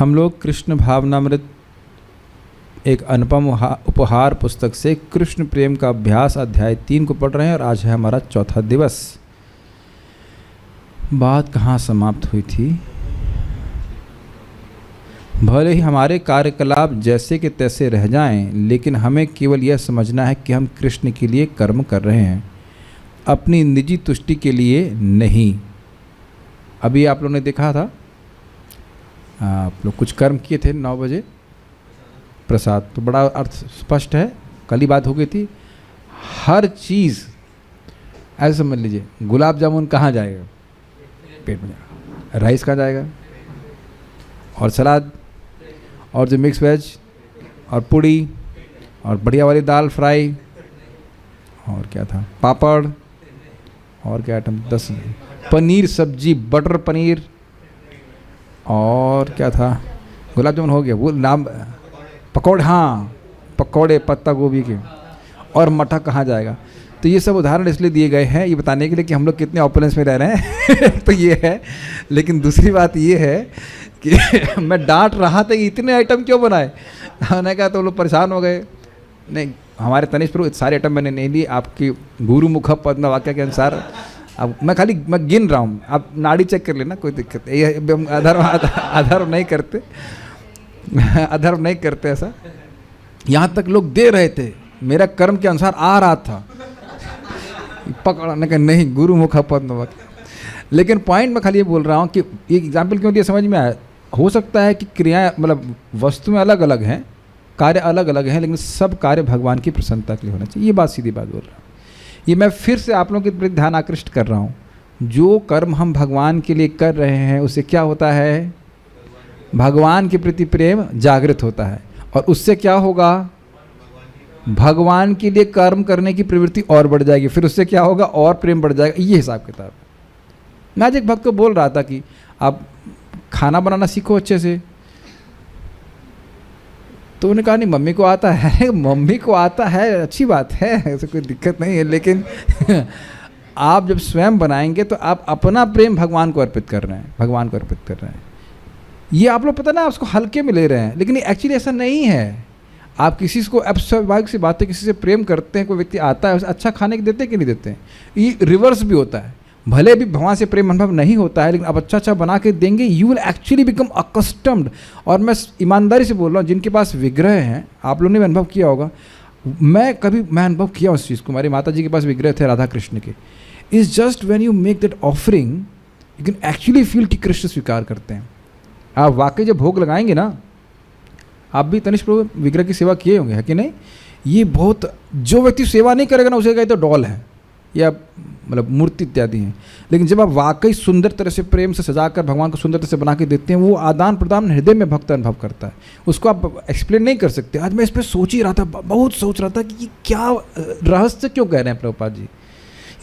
हम लोग कृष्ण भावनामृत एक अनुपम उपहार पुस्तक से कृष्ण प्रेम का अभ्यास अध्याय 3 को पढ़ रहे हैं और आज है हमारा चौथा दिवस। बात कहाँ समाप्त हुई थी? भले ही हमारे कार्यकलाप जैसे के तैसे रह जाएं, लेकिन हमें केवल यह समझना है कि हम कृष्ण के लिए कर्म कर रहे हैं, अपनी निजी तुष्टि के लिए नहीं। अभी आप लोगों ने देखा था, आप लोग कुछ कर्म किए थे 9 बजे प्रसाद, तो बड़ा अर्थ स्पष्ट है। कल ही बात हो गई थी। हर चीज़ ऐसे समझ लीजिए, गुलाब जामुन कहाँ जाएगा? पेट में जाएगा। राइस कहाँ जाएगा? और सलाद, और जो मिक्स वेज, और पूड़ी, और बढ़िया वाली दाल फ्राई, और क्या था, पापड़, और क्या आइटम 10, पनीर सब्जी, बटर पनीर, और क्या था, गुलाब जामुन हो गया, वो नाम, पकौड़े, हाँ पकौड़े पत्ता गोभी के, और मठा कहाँ जाएगा? तो ये सब उदाहरण इसलिए दिए गए हैं ये बताने के लिए कि हम लोग कितने ऑपुलेंस में रह रहे हैं तो ये है। लेकिन दूसरी बात ये है कि मैं डांट रहा था कि इतने आइटम क्यों बनाए। मैंने कहा तो लोग परेशान हो गए। नहीं, हमारे तनिष प्रभु सारे आइटम मैंने नहीं लिए, आपकी गुरु मुख पद्म वाक्य के अनुसार। अब मैं गिन रहा हूँ, आप नाड़ी चेक कर लेना, कोई दिक्कत नहीं। ये अधर्म नहीं करते, अधर्म नहीं करते ऐसा। यहाँ तक लोग दे रहे थे, मेरा कर्म के अनुसार आ रहा था, पकड़ने का नहीं, गुरु मुख पद्म वाक्य। लेकिन पॉइंट मैं खाली ये बोल रहा हूँ कि ये एग्जाम्पल क्यों दिया समझ में आया। हो सकता है कि क्रियाएं मतलब वस्तुएं अलग अलग हैं, कार्य अलग अलग हैं, लेकिन सब कार्य भगवान की प्रसन्नता के लिए होना चाहिए। ये बात सीधी बात बोल रहा हूँ। ये मैं फिर से आप लोगों के प्रति ध्यान आकृष्ट कर रहा हूँ। जो कर्म हम भगवान के लिए कर रहे हैं उससे क्या होता है? भगवान के प्रति प्रेम जागृत होता है, और उससे क्या होगा? भगवान के लिए कर्म करने की प्रवृत्ति और बढ़ जाएगी, फिर उससे क्या होगा? और प्रेम बढ़ जाएगा। ये हिसाब किताब। मैं आज एक भक्त को बोल रहा था कि आप खाना बनाना सीखो अच्छे से, तो उन्होंने कहा नहीं मम्मी को आता है। मम्मी को आता है, अच्छी बात है, ऐसे कोई दिक्कत नहीं है, लेकिन आप जब स्वयं बनाएंगे तो आप अपना प्रेम भगवान को अर्पित कर रहे हैं, भगवान को अर्पित कर रहे हैं। ये आप लोग पता ना, आप उसको हल्के में ले रहे हैं, लेकिन एक्चुअली ऐसा नहीं है। आप किसी को अब स्वाभाविक सी बात है, किसी से प्रेम करते हैं, कोई व्यक्ति आता है, उसे अच्छा खाने के देते हैं कि नहीं देते हैं? ये रिवर्स भी होता है। भले भी भगवान से प्रेम अनुभव नहीं होता है, लेकिन अब अच्छा बना के देंगे, you will actually become accustomed. और मैं ईमानदारी से बोल रहा हूँ, जिनके पास विग्रह हैं, आप लोगों ने भी अनुभव किया होगा, मैं अनुभव किया उस चीज़ को। हमारी माता जी के पास विग्रह थे राधा कृष्ण के। Is just when you make that offering, you can actually feel कि कृष्ण स्वीकार करते हैं। आप वाकई जब भोग लगाएंगे ना, आप भी तनिष प्रभु विग्रह की सेवा किए होंगे, है कि नहीं? ये बहुत, जो व्यक्ति सेवा नहीं करेगा ना उसे कहे तो डॉल है या मतलब मूर्ति इत्यादि हैं। लेकिन जब आप वाकई सुंदर तरह से प्रेम से सजाकर भगवान को सुंदर तरह से बना के देते हैं, वो आदान प्रदान हृदय में भक्त अनुभव करता है। उसको आप एक्सप्लेन नहीं कर सकते। आज मैं इस पर सोच ही रहा था, बहुत सोच रहा था कि ये क्या रहस्य क्यों कह रहे हैं प्रभुपाद जी,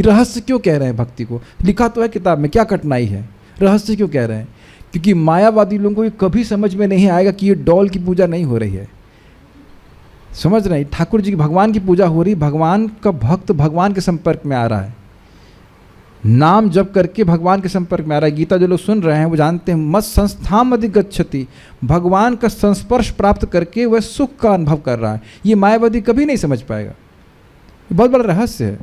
रहस्य क्यों कह रहे हैं भक्ति को? लिखा तो है किताब में, क्या कठिनाई है, रहस्य क्यों कह रहे हैं? क्योंकि मायावादी लोगों को ये कभी समझ में नहीं आएगा कि ये डॉल की पूजा नहीं हो रही है। समझ रहे हैं? ठाकुर जी की भगवान की पूजा हो रही, भगवान का भक्त भगवान के संपर्क में आ रहा है, नाम जप करके भगवान के संपर्क में आ रहा है। गीता जो लोग सुन रहे हैं वो जानते हैं, मत संस्थाम अधिगच्छति, भगवान का संस्पर्श प्राप्त करके वह सुख का अनुभव कर रहा है। ये मायावादी कभी नहीं समझ पाएगा। ये बहुत बड़ा रहस्य है।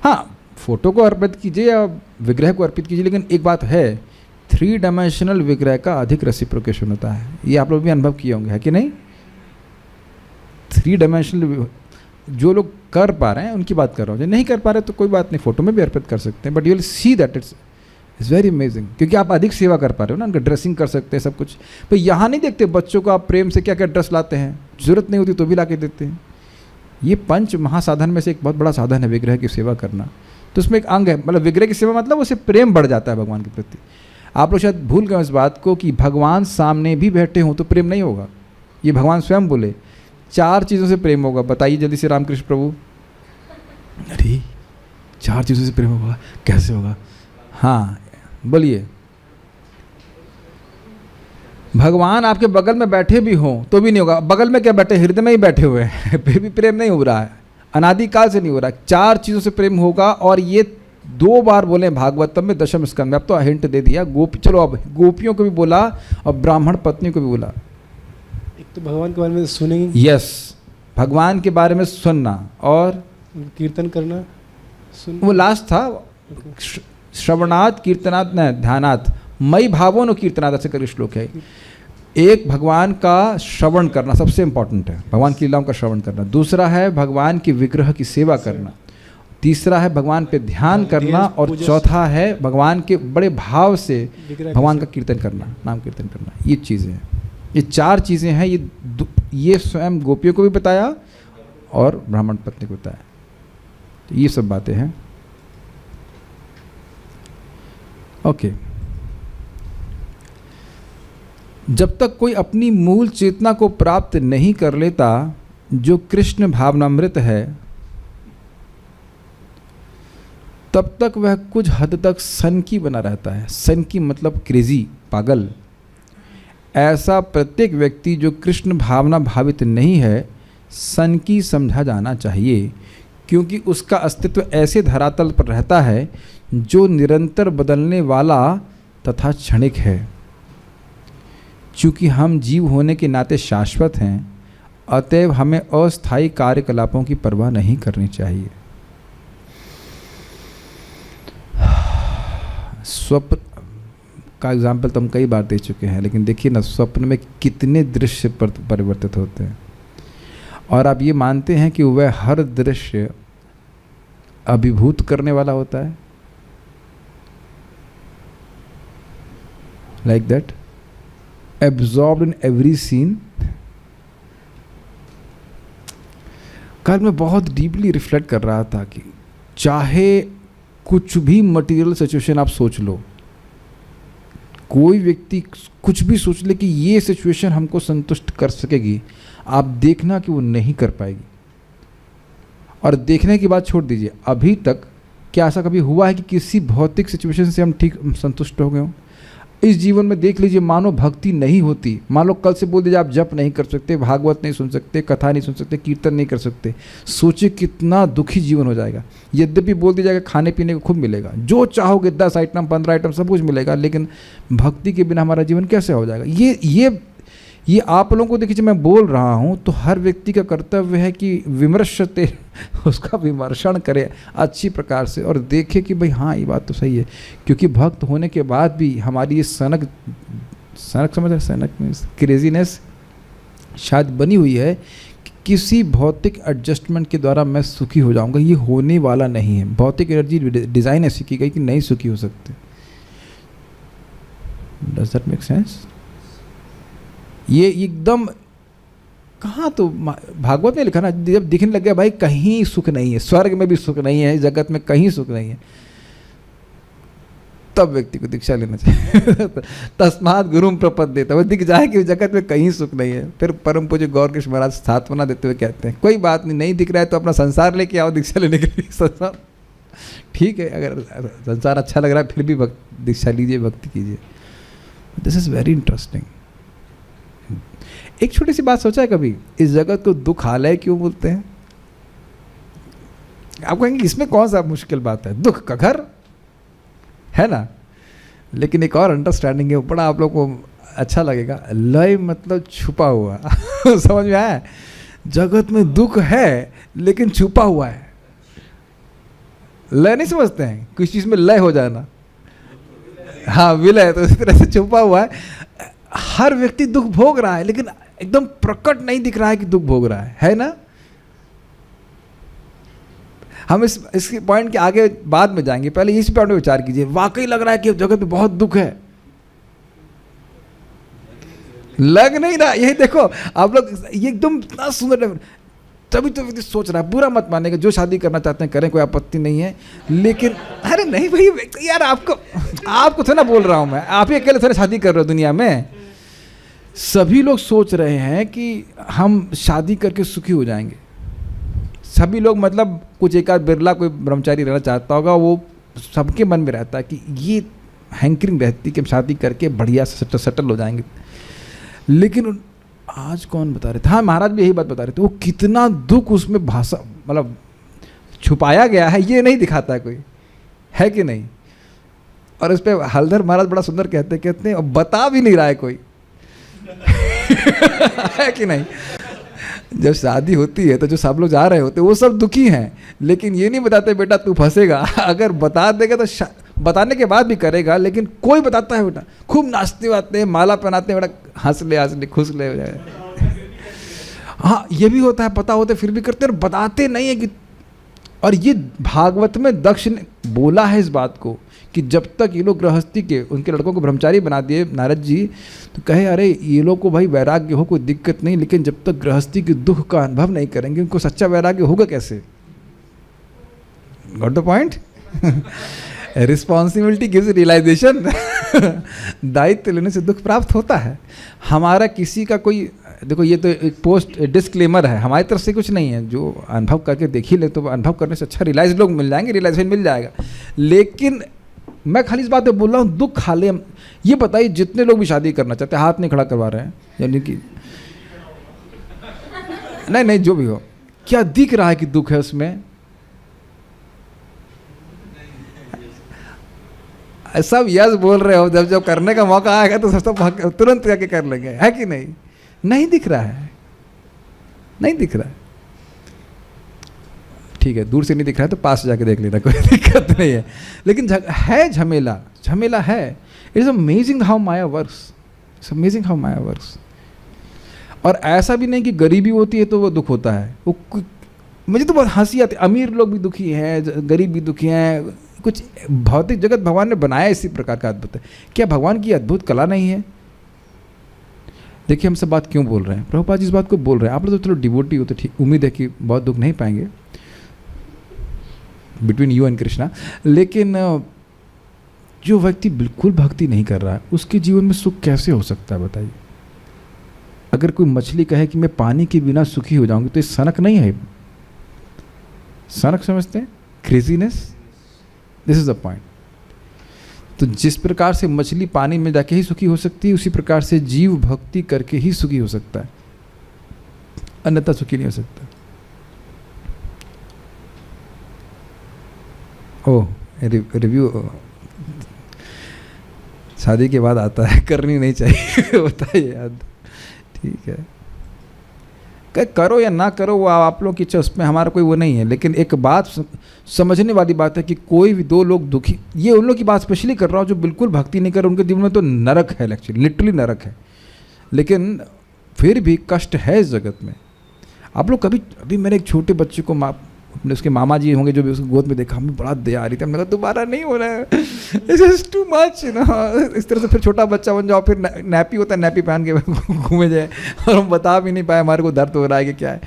हाँ, फोटो को अर्पित कीजिए या विग्रह को अर्पित कीजिए, लेकिन एक बात है, 3 डायमेंशनल विग्रह का अधिक रेसिप्रोकेशन होता है। ये आप लोग भी अनुभव किए होंगे, है कि नहीं? 3 डायमेंशनल जो लोग कर पा रहे हैं उनकी बात कर रहा हूँ, जो नहीं कर पा रहे तो कोई बात नहीं, फोटो में भी अर्पित कर सकते हैं, but you will see that it's very amazing, क्योंकि आप अधिक सेवा कर पा रहे हो ना, उनका ड्रेसिंग कर सकते हैं, सब कुछ। पर यहाँ नहीं देखते बच्चों को आप प्रेम से क्या क्या ड्रेस लाते हैं, जरूरत नहीं होती तो भी ला के देते हैं। ये पंच महासाधन में से एक बहुत बड़ा साधन है विग्रह की सेवा करना, तो उसमें एक अंग है। मतलब विग्रह की सेवा मतलब उसे प्रेम बढ़ जाता है भगवान के प्रति। आप लोग शायद भूल गए इस बात को कि भगवान सामने भी बैठे हों तो प्रेम नहीं होगा। ये भगवान स्वयं बोले 4 चीज़ों से प्रेम होगा। बताइए जल्दी से रामकृष्ण प्रभु। अरे 4 चीज़ों से प्रेम होगा, कैसे होगा? हाँ बोलिए। भगवान आपके बगल में बैठे भी हों तो भी नहीं होगा। बगल में क्या बैठे, हृदय में ही बैठे हुए हैं फिर भी प्रेम नहीं हो रहा है, अनादिकाल से नहीं हो रहा है। 4 चीज़ों से प्रेम होगा, और ये 2 बार बोले भागवतम में, दशम स्कंद में। अब तो हिंट दे दिया। चलो अब गोपियों को भी बोला और ब्राह्मण पत्नी को भी बोला। एक तो भगवान के बारे में सुनेंगे। यस, भगवान के बारे में सुनना और कीर्तन करना। वो लास्ट था, श्रवणात् कीर्तनात् न ध्यानात् मई भावो न कीर्तनात्, ऐसे करके श्लोक है। एक भगवान का श्रवण करना सबसे इंपॉर्टेंट है, भगवान की लीलाओं का श्रवण करना। दूसरा है भगवान के विग्रह की सेवा करना। तीसरा है भगवान पे ध्यान करना। और चौथा है भगवान के बड़े भाव से भगवान का कीर्तन करना, नाम कीर्तन करना। ये चीज़ें हैं, ये 4 चीज़ें हैं। ये स्वयं गोपियों को भी बताया और ब्राह्मण पत्नी को बताया। तो ये सब बातें हैं। ओके, जब तक कोई अपनी मूल चेतना को प्राप्त नहीं कर लेता, जो कृष्ण भावनामृत है, तब तक वह कुछ हद तक सनकी बना रहता है। सनकी मतलब क्रेजी, पागल। ऐसा प्रत्येक व्यक्ति जो कृष्ण भावना भावित नहीं है, सनकी समझा जाना चाहिए, क्योंकि उसका अस्तित्व ऐसे धरातल पर रहता है जो निरंतर बदलने वाला तथा क्षणिक है। चूँकि हम जीव होने के नाते शाश्वत हैं, अतएव हमें अस्थायी कार्यकलापों की परवाह नहीं करनी चाहिए। स्वप्न का एग्जाम्पल तो हम कई बार दे चुके हैं, लेकिन देखिए ना, स्वप्न में कितने दृश्य परिवर्तित होते हैं, और आप ये मानते हैं कि वह हर दृश्य अभिभूत करने वाला होता है, like that, absorbed in every scene. कल मैं बहुत डीपली रिफ्लेक्ट कर रहा था कि चाहे कुछ भी मटेरियल सिचुएशन आप सोच लो, कोई व्यक्ति कुछ भी सोच ले कि ये सिचुएशन हमको संतुष्ट कर सकेगी, आप देखना कि वो नहीं कर पाएगी। और देखने की बात छोड़ दीजिए, अभी तक क्या ऐसा कभी हुआ है कि किसी भौतिक सिचुएशन से हम ठीक संतुष्ट हो गए हों? इस जीवन में देख लीजिए, मानो भक्ति नहीं होती, मान लो कल से बोल दीजिए आप जप नहीं कर सकते, भागवत नहीं सुन सकते, कथा नहीं सुन सकते, कीर्तन नहीं कर सकते, सोचिए कितना दुखी जीवन हो जाएगा। यद्यपि बोल दिया जाएगा खाने पीने को खूब मिलेगा, जो चाहोगे 10 आइटम 15 आइटम सब कुछ मिलेगा, लेकिन भक्ति के बिना हमारा जीवन कैसे हो जाएगा? ये आप लोगों को देखिए, मैं बोल रहा हूँ तो हर व्यक्ति का कर्तव्य है कि विमर्शते, उसका विमर्शन करे अच्छी प्रकार से और देखे कि भाई हाँ ये बात तो सही है। क्योंकि भक्त होने के बाद भी हमारी ये सनक समझ रहे, सनक में क्रेजीनेस शायद बनी हुई है कि किसी भौतिक एडजस्टमेंट के द्वारा मैं सुखी हो जाऊंगा। ये होने वाला नहीं है। भौतिक एनर्जी डिज़ाइन ऐसी की गई कि नहीं सुखी हो सकते। Does that make sense? ये एकदम कहाँ, तो भागवत में लिखा ना, जब दिखने लग गया भाई कहीं सुख नहीं है, स्वर्ग में भी सुख नहीं है, जगत में कहीं सुख नहीं है, तब व्यक्ति को दीक्षा लेना चाहिए। तस्मात् गुरुम प्रपद्येत, वो दिख जाए कि जगत में कहीं सुख नहीं है। फिर परम पूज्य गौरकृष्ण महाराज सांत्वना देते हुए कहते हैं, कोई बात नहीं, नहीं दिख रहा है तो अपना संसार लेके आओ दीक्षा लेने के लिए। संसार ठीक है, अगर संसार अच्छा लग रहा है फिर भी दीक्षा लीजिए, भक्ति कीजिए। This is very interesting. एक छोटी सी बात सोचा है कभी, इस जगत को दुखालय क्यों बोलते हैं? आप कहेंगे इसमें कौन सा मुश्किल बात है, दुख का घर है ना। लेकिन एक और अंडरस्टैंडिंग है, बड़ा आप लोग को अच्छा लगेगा। लय मतलब छुपा हुआ। समझ में आया? जगत में दुख है लेकिन छुपा हुआ है। लय नहीं समझते हैं, किसी चीज में लय हो जाना, हाँ विलय, तो इस तरह से छुपा हुआ है। हर व्यक्ति दुख भोग रहा है लेकिन एकदम प्रकट नहीं दिख रहा है कि दुख भोग रहा है ना। हम इसके पॉइंट के आगे बाद में जाएंगे, पहले इस पॉइंट में विचार कीजिए। वाकई लग रहा है कि जगत में बहुत दुख है, लग नहीं रहा। यही देखो आप लोग, ये एकदम इतना सुंदर, तभी तो व्यक्ति सोच रहा है। बुरा मत मानेगा, जो शादी करना चाहते हैं करें, कोई आपत्ति नहीं है, लेकिन अरे नहीं भाई यार, आपको थोड़ा बोल रहा हूं मैं, आप ही अकेले थोड़ा शादी कर रहे हो। दुनिया में सभी लोग सोच रहे हैं कि हम शादी करके सुखी हो जाएंगे। सभी लोग मतलब कुछ एक आध बिरला कोई ब्रह्मचारी रहना चाहता होगा, वो सबके मन में रहता है कि ये हैंकरिंग रहती कि हम शादी करके बढ़िया से सेटल हो जाएंगे। लेकिन आज कौन बता रहे थे, हाँ महाराज भी यही बात बता रहे थे, वो कितना दुख उसमें भाषा मतलब छुपाया गया है, ये नहीं दिखाता है कोई, है कि नहीं? और उस पर हलधर महाराज बड़ा सुंदर कहते हैं, और बता भी नहीं रहा है कोई है कि नहीं? जब शादी होती है तो जो सब लोग जा रहे होते हैं वो सब दुखी हैं, लेकिन ये नहीं बताते बेटा तू फंसेगा। अगर बता देगा तो बताने के बाद भी करेगा, लेकिन कोई बताता है बेटा खूब नाचते वाते हैं, माला पहनाते हैं, बेटा हंस ले खुश ले हो जाए। हाँ ये भी होता है, पता होता है फिर भी करते हैं और बताते नहीं है कि। और ये भागवत में दक्ष ने बोला है इस बात को कि जब तक ये लोग गृहस्थी के उनके लड़कों को ब्रह्मचारी बना दिए नारद जी, तो कहे अरे ये लोग को भाई वैराग्य हो कोई दिक्कत नहीं, लेकिन जब तक गृहस्थी के दुख का अनुभव नहीं करेंगे उनको सच्चा वैराग्य होगा कैसे? Got the point? Responsibility gives realisation. दायित्व लेने से दुख प्राप्त होता है। हमारा किसी का कोई, देखो ये तो एक पोस्ट डिस्क्लेमर है, हमारी तरफ से कुछ नहीं है, जो अनुभव करके देख ही ले तो अनुभव करने से अच्छा रियलाइज लोग मिल जाएंगे, रियलाइजेशन मिल जाएगा। लेकिन मैं खाली इस बात पे बोल रहा हूँ दुख खा ले। ये बताइए जितने लोग भी शादी करना चाहते हैं हाथ नहीं खड़ा करवा रहे हैं, यानी कि नहीं जो भी हो, क्या दिख रहा है कि दुख है उसमें? सब यस बोल रहे हो, जब करने का मौका आएगा तो सब तुरंत जाके कर लेंगे, है कि नहीं? नहीं दिख रहा है, नहीं दिख रहा है। ठीक है, दूर से नहीं दिख रहा है तो पास जाके देख लेना, कोई दिक्कत नहीं है। लेकिन है झमेला है। It is amazing how Maya works, it's amazing how Maya works. और ऐसा भी नहीं कि गरीबी होती है तो वो दुख होता है। वो मुझे तो बहुत हंसी आती है, अमीर लोग भी दुखी हैं, गरीब भी दुखी हैं। कुछ भौतिक जगत भगवान ने बनाया इसी प्रकार का अद्भुत है। क्या भगवान की अद्भुत कला नहीं है? देखिए हम सब बात क्यों बोल रहे हैं, प्रभुपाद जी इस बात को बोल रहे हैं। आप लोग तो चलो डिवोटी हो तो ठीक, उम्मीद है कि बहुत दुख नहीं पाएंगे बिटवीन यू एंड कृष्णा। लेकिन जो व्यक्ति बिल्कुल भक्ति नहीं कर रहा है उसके जीवन में सुख कैसे हो सकता है बताइए? अगर कोई मछली कहे कि मैं पानी के बिना सुखी हो जाऊंगी तो ये सनक नहीं है। सनक समझते हैं? Craziness. This is the point. तो जिस प्रकार से मछली पानी में जाके ही सुखी हो सकती है, उसी प्रकार से जीव भक्ति करके ही सुखी हो सकता है, अन्यथा सुखी नहीं हो सकता। ओह रिव्यू शादी के बाद आता है, करनी नहीं चाहिए बताइए याद। ठीक है, करो या ना करो वो आप लोग की इच्छा, उसमें हमारा कोई वो नहीं है। लेकिन एक बात समझने वाली बात है कि कोई भी दो लोग दुखी, ये उन लोग की बात स्पेशली कर रहा हूँ जो बिल्कुल भक्ति नहीं कर रहे, उनके जीवन में तो नरक है, एक्चुअली लिटरली नरक है। लेकिन फिर भी कष्ट है इस जगत में। आप लोग कभी, अभी मैंने एक छोटे बच्चे को अपने उसके मामा जी होंगे जो भी उसको गोद में देखा, हमें बड़ा दया आ रही थी। हमने कहा दोबारा नहीं हो रहा है, इट्स टू मच ना। इस तरह से फिर छोटा बच्चा बन जाओ, फिर नैपी होता है, नैपी पहन के घूमे जाए और हम बता भी नहीं पाए हमारे को दर्द हो रहा है कि क्या है।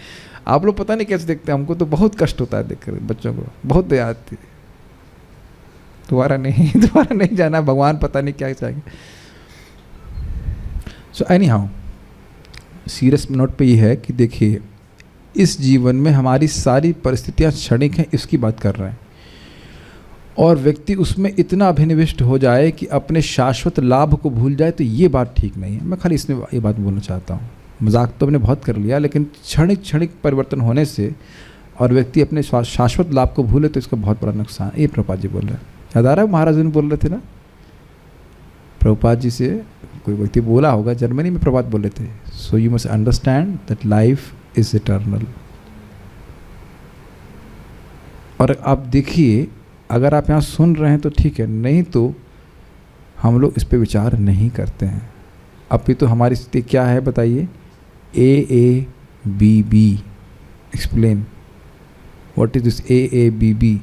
आप लोग पता नहीं कैसे देखते हैं, हमको तो बहुत कष्ट होता है देखकर बच्चों को, बहुत दया आती है। दोबारा नहीं जाना, भगवान पता नहीं क्या चाहिए। So any how serious note पे ये है कि देखिए इस जीवन में हमारी सारी परिस्थितियां क्षणिक हैं, इसकी बात कर रहे हैं। और व्यक्ति उसमें इतना अभिनिविष्ट हो जाए कि अपने शाश्वत लाभ को भूल जाए, तो ये बात ठीक नहीं है। मैं खाली इसमें ये बात बोलना चाहता हूँ। मजाक तो हमने बहुत कर लिया, लेकिन क्षणिक परिवर्तन होने से और व्यक्ति अपने शाश्वत लाभ को भूले तो इसका बहुत बड़ा नुकसान। ये प्रभुपाद जी बोल रहे हैं, याद आ रहा है महाराज ने बोल रहे थे ना, प्रभुपाद जी से कोई व्यक्ति बोला होगा, जर्मनी में प्रभुपाद बोल रहे थे, so you must understand that life is eternal. और आप देखिए अगर आप यहाँ सुन रहे हैं तो ठीक है, नहीं तो हम लोग इस पे विचार नहीं करते हैं। अभी तो हमारी स्थिति क्या है बताइए? AABB, explain what is this AABB?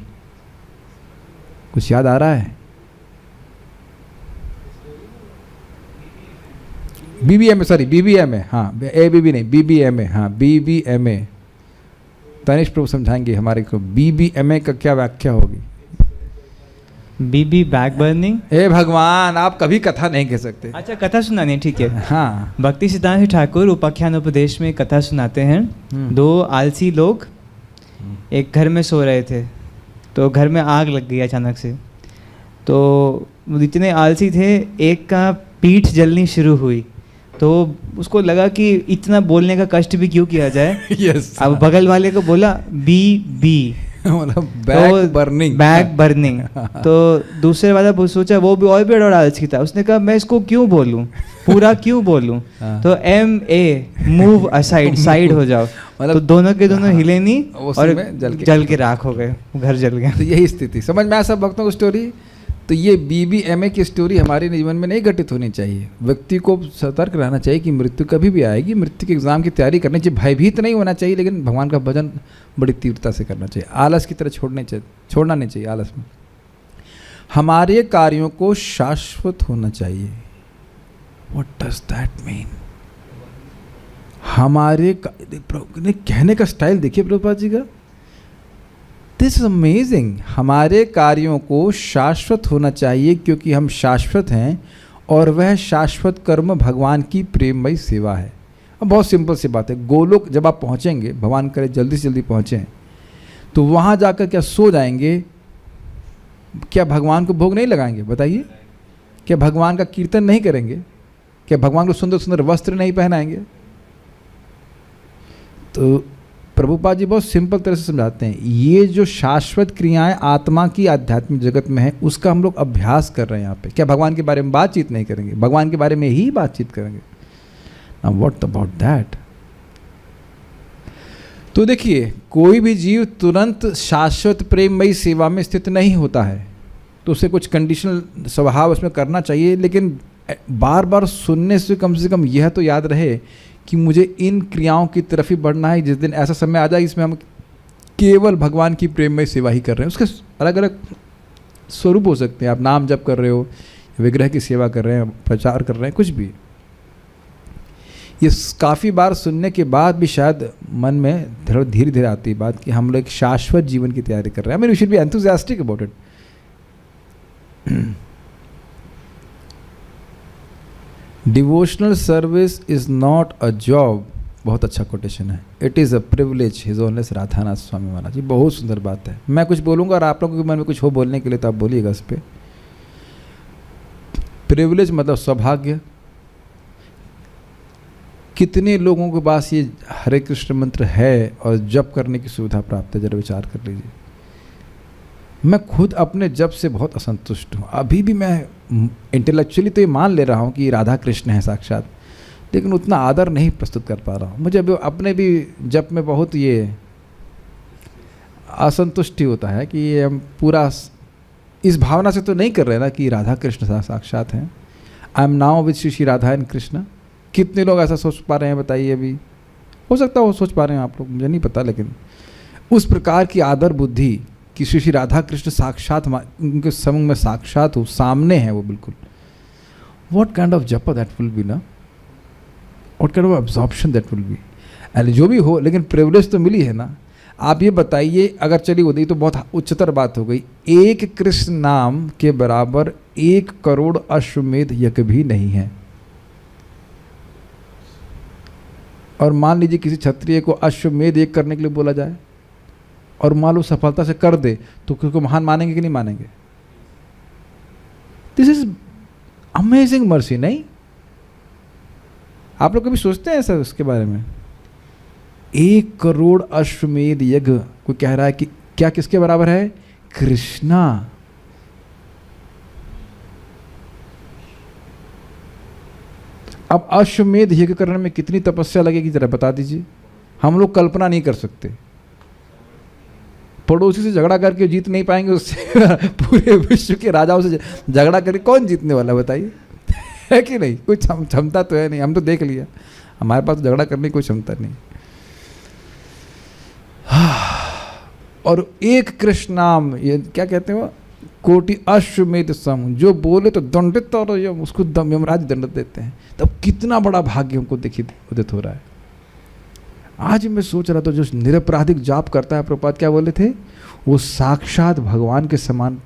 कुछ याद आ रहा है? BBMA, सॉरी BBMA, हाँ ABB नहीं, BBMA, हाँ BBMA। तनिष प्रभु समझाएंगे हमारे को BBMA का क्या व्याख्या होगी। BB back burning. हे भगवान, आप कभी कथा नहीं कह सकते। अच्छा कथा सुनानी, ठीक है। हाँ, भक्ति सिद्धांत ठाकुर उपाख्यान उपदेश में कथा सुनाते हैं। दो आलसी लोग एक घर में सो रहे थे, तो घर में आग लग गई अचानक से। तो इतने आलसी थे, एक का पीठ जलनी शुरू हुई, तो उसको लगा कि इतना बोलने का कष्ट भी क्यों किया जाए। yes, अब बगल वाले को बोला BB, मतलब बैक बर्निंग। Back burning. तो दूसरे वाला वो सोचा, वो भी और भी बड़ा लालची था, उसने कहा मैं इसको क्यों बोलूं, पूरा क्यों बोलूं। तो MA मूव असाइड, साइड हो जाओ। मतलब तो दोनों के दोनों हिले नहीं उसी और में जल के राख हो गए, घर जल गया। तो यही स्थिति समझ में आया सब भक्तों को स्टोरी। तो ये BBMA की स्टोरी हमारे जीवन में नहीं घटित होनी चाहिए। व्यक्ति को सतर्क रहना चाहिए कि मृत्यु कभी भी आएगी, मृत्यु के एग्जाम की तैयारी करनी चाहिए, भयभीत नहीं होना चाहिए, लेकिन भगवान का भजन बड़ी तीव्रता से करना चाहिए। आलस की तरह छोड़ना नहीं चाहिए आलस में। हमारे कार्यों को शाश्वत होना चाहिए। What does that mean? हमारे कहने का स्टाइल देखिए प्रभुपाद जी का, दिस इज अमेजिंग। हमारे कार्यों को शाश्वत होना चाहिए क्योंकि हम शाश्वत हैं और वह शाश्वत कर्म भगवान की प्रेममयी सेवा है। अब बहुत सिंपल सी बात है, गोलोक जब आप पहुंचेंगे, भगवान करे जल्दी से जल्दी पहुंचें, तो वहां जाकर क्या सो जाएंगे? क्या भगवान को भोग नहीं लगाएंगे? बताइए, क्या भगवान का कीर्तन नहीं करेंगे? क्या भगवान को सुंदर सुंदर वस्त्र नहीं पहनाएंगे? तो प्रभुपाद जी बहुत सिंपल तरह से समझाते हैं, ये जो शाश्वत क्रियाएं आत्मा की आध्यात्मिक जगत में है, उसका हम लोग अभ्यास कर रहे हैं यहाँ पे। क्या भगवान के बारे में बातचीत नहीं करेंगे? भगवान के बारे में ही बातचीत करेंगे। Now what about that? तो देखिए, कोई भी जीव तुरंत शाश्वत प्रेममयी सेवा में स्थित नहीं होता है, तो उसे कुछ कंडीशनल स्वभाव उसमें करना चाहिए। लेकिन बार बार सुनने से कम यह तो याद रहे कि मुझे इन क्रियाओं की तरफ ही बढ़ना है। जिस दिन ऐसा समय आ जाए इसमें हम केवल भगवान की प्रेममय सेवा ही कर रहे हैं, उसके अलग अलग स्वरूप हो सकते हैं। आप नाम जप कर रहे हो, विग्रह की सेवा कर रहे हैं, प्रचार कर रहे हैं, कुछ भी। ये काफ़ी बार सुनने के बाद भी शायद मन में धीरे धीरे आती है बात कि हम लोग एक शाश्वत जीवन की तैयारी कर रहे हैं। I mean we should be enthusiastic about it. Devotional service is not a job, बहुत अच्छा कोटेशन है। It is a privilege. His ऑनलेस राधानाथ स्वामी महाराज जी, बहुत सुंदर बात है। मैं कुछ बोलूँगा और आप लोगों के मन में कुछ हो बोलने के लिए तो आप बोलिएगा इस पर। प्रिविलेज मतलब सौभाग्य। कितने लोगों के पास ये हरे कृष्ण मंत्र है और जप करने की सुविधा प्राप्त है? जरा विचार कर लीजिए। मैं खुद अपने जप से बहुत असंतुष्ट हूँ। अभी भी मैं इंटेलेक्चुअली तो ये मान ले रहा हूँ कि राधा कृष्ण है साक्षात, लेकिन उतना आदर नहीं प्रस्तुत कर पा रहा हूँ। मुझे अभी अपने भी जप में बहुत ये असंतुष्टि होता है कि ये हम पूरा इस भावना से तो नहीं कर रहे ना कि राधा कृष्ण साक्षात हैं। I am now with Shri Radha and Krishna. कितने लोग ऐसा सोच पा रहे हैं बताइए? अभी हो सकता है वो सोच पा रहे हैं, आप लोग, मुझे नहीं पता। लेकिन उस प्रकार की आदर बुद्धि कि श्री राधा कृष्ण साक्षात उनके समूह में साक्षात हो, सामने है वो बिल्कुल। व्हाट काइंड ऑफ जप दैट विल बी ना, what kind of absorption that will be. And जो भी हो, लेकिन प्रिविलेज तो मिली है ना। आप ये बताइए, अगर चली होती तो बहुत उच्चतर बात हो गई। एक कृष्ण नाम के बराबर 1 करोड़ अश्वमेध यज्ञ भी नहीं है। और मान लीजिए किसी क्षत्रिय को अश्वमेध यज्ञ करने के लिए बोला जाए और मान लो सफलता से कर दे, तो उसको महान मानेंगे कि नहीं मानेंगे? दिस इज अमेजिंग मर्सी, नहीं? आप लोग कभी सोचते हैं ऐसा उसके बारे में? 1 करोड़ अश्वमेध यज्ञ कोई कह रहा है कि क्या किसके बराबर है? कृष्णा। अब अश्वमेध यज्ञ करने में कितनी तपस्या लगेगी जरा बता दीजिए। हम लोग कल्पना नहीं कर सकते। पड़ोसी से झगड़ा करके जीत नहीं पाएंगे, उससे पूरे विश्व के राजाओं से झगड़ा करके कौन जीतने वाला बताइए? है कि नहीं? कोई क्षमता तो है नहीं। हम तो देख लिया, हमारे पास झगड़ा करने की कोई क्षमता नहीं। और 1 कृष्ण नाम, ये क्या कहते हैं, कोटि अश्वमेध सम, जो बोले तो दंडित, और उसको यमराज दंड देते हैं। तब कितना बड़ा भाग्य हमको देखिए उदित हो रहा है। आज मैं सोच रहा था, जो निरपराधिक जाप करता है, प्रभुपाद क्या बोले थे, वो साक्षात भगवान के समान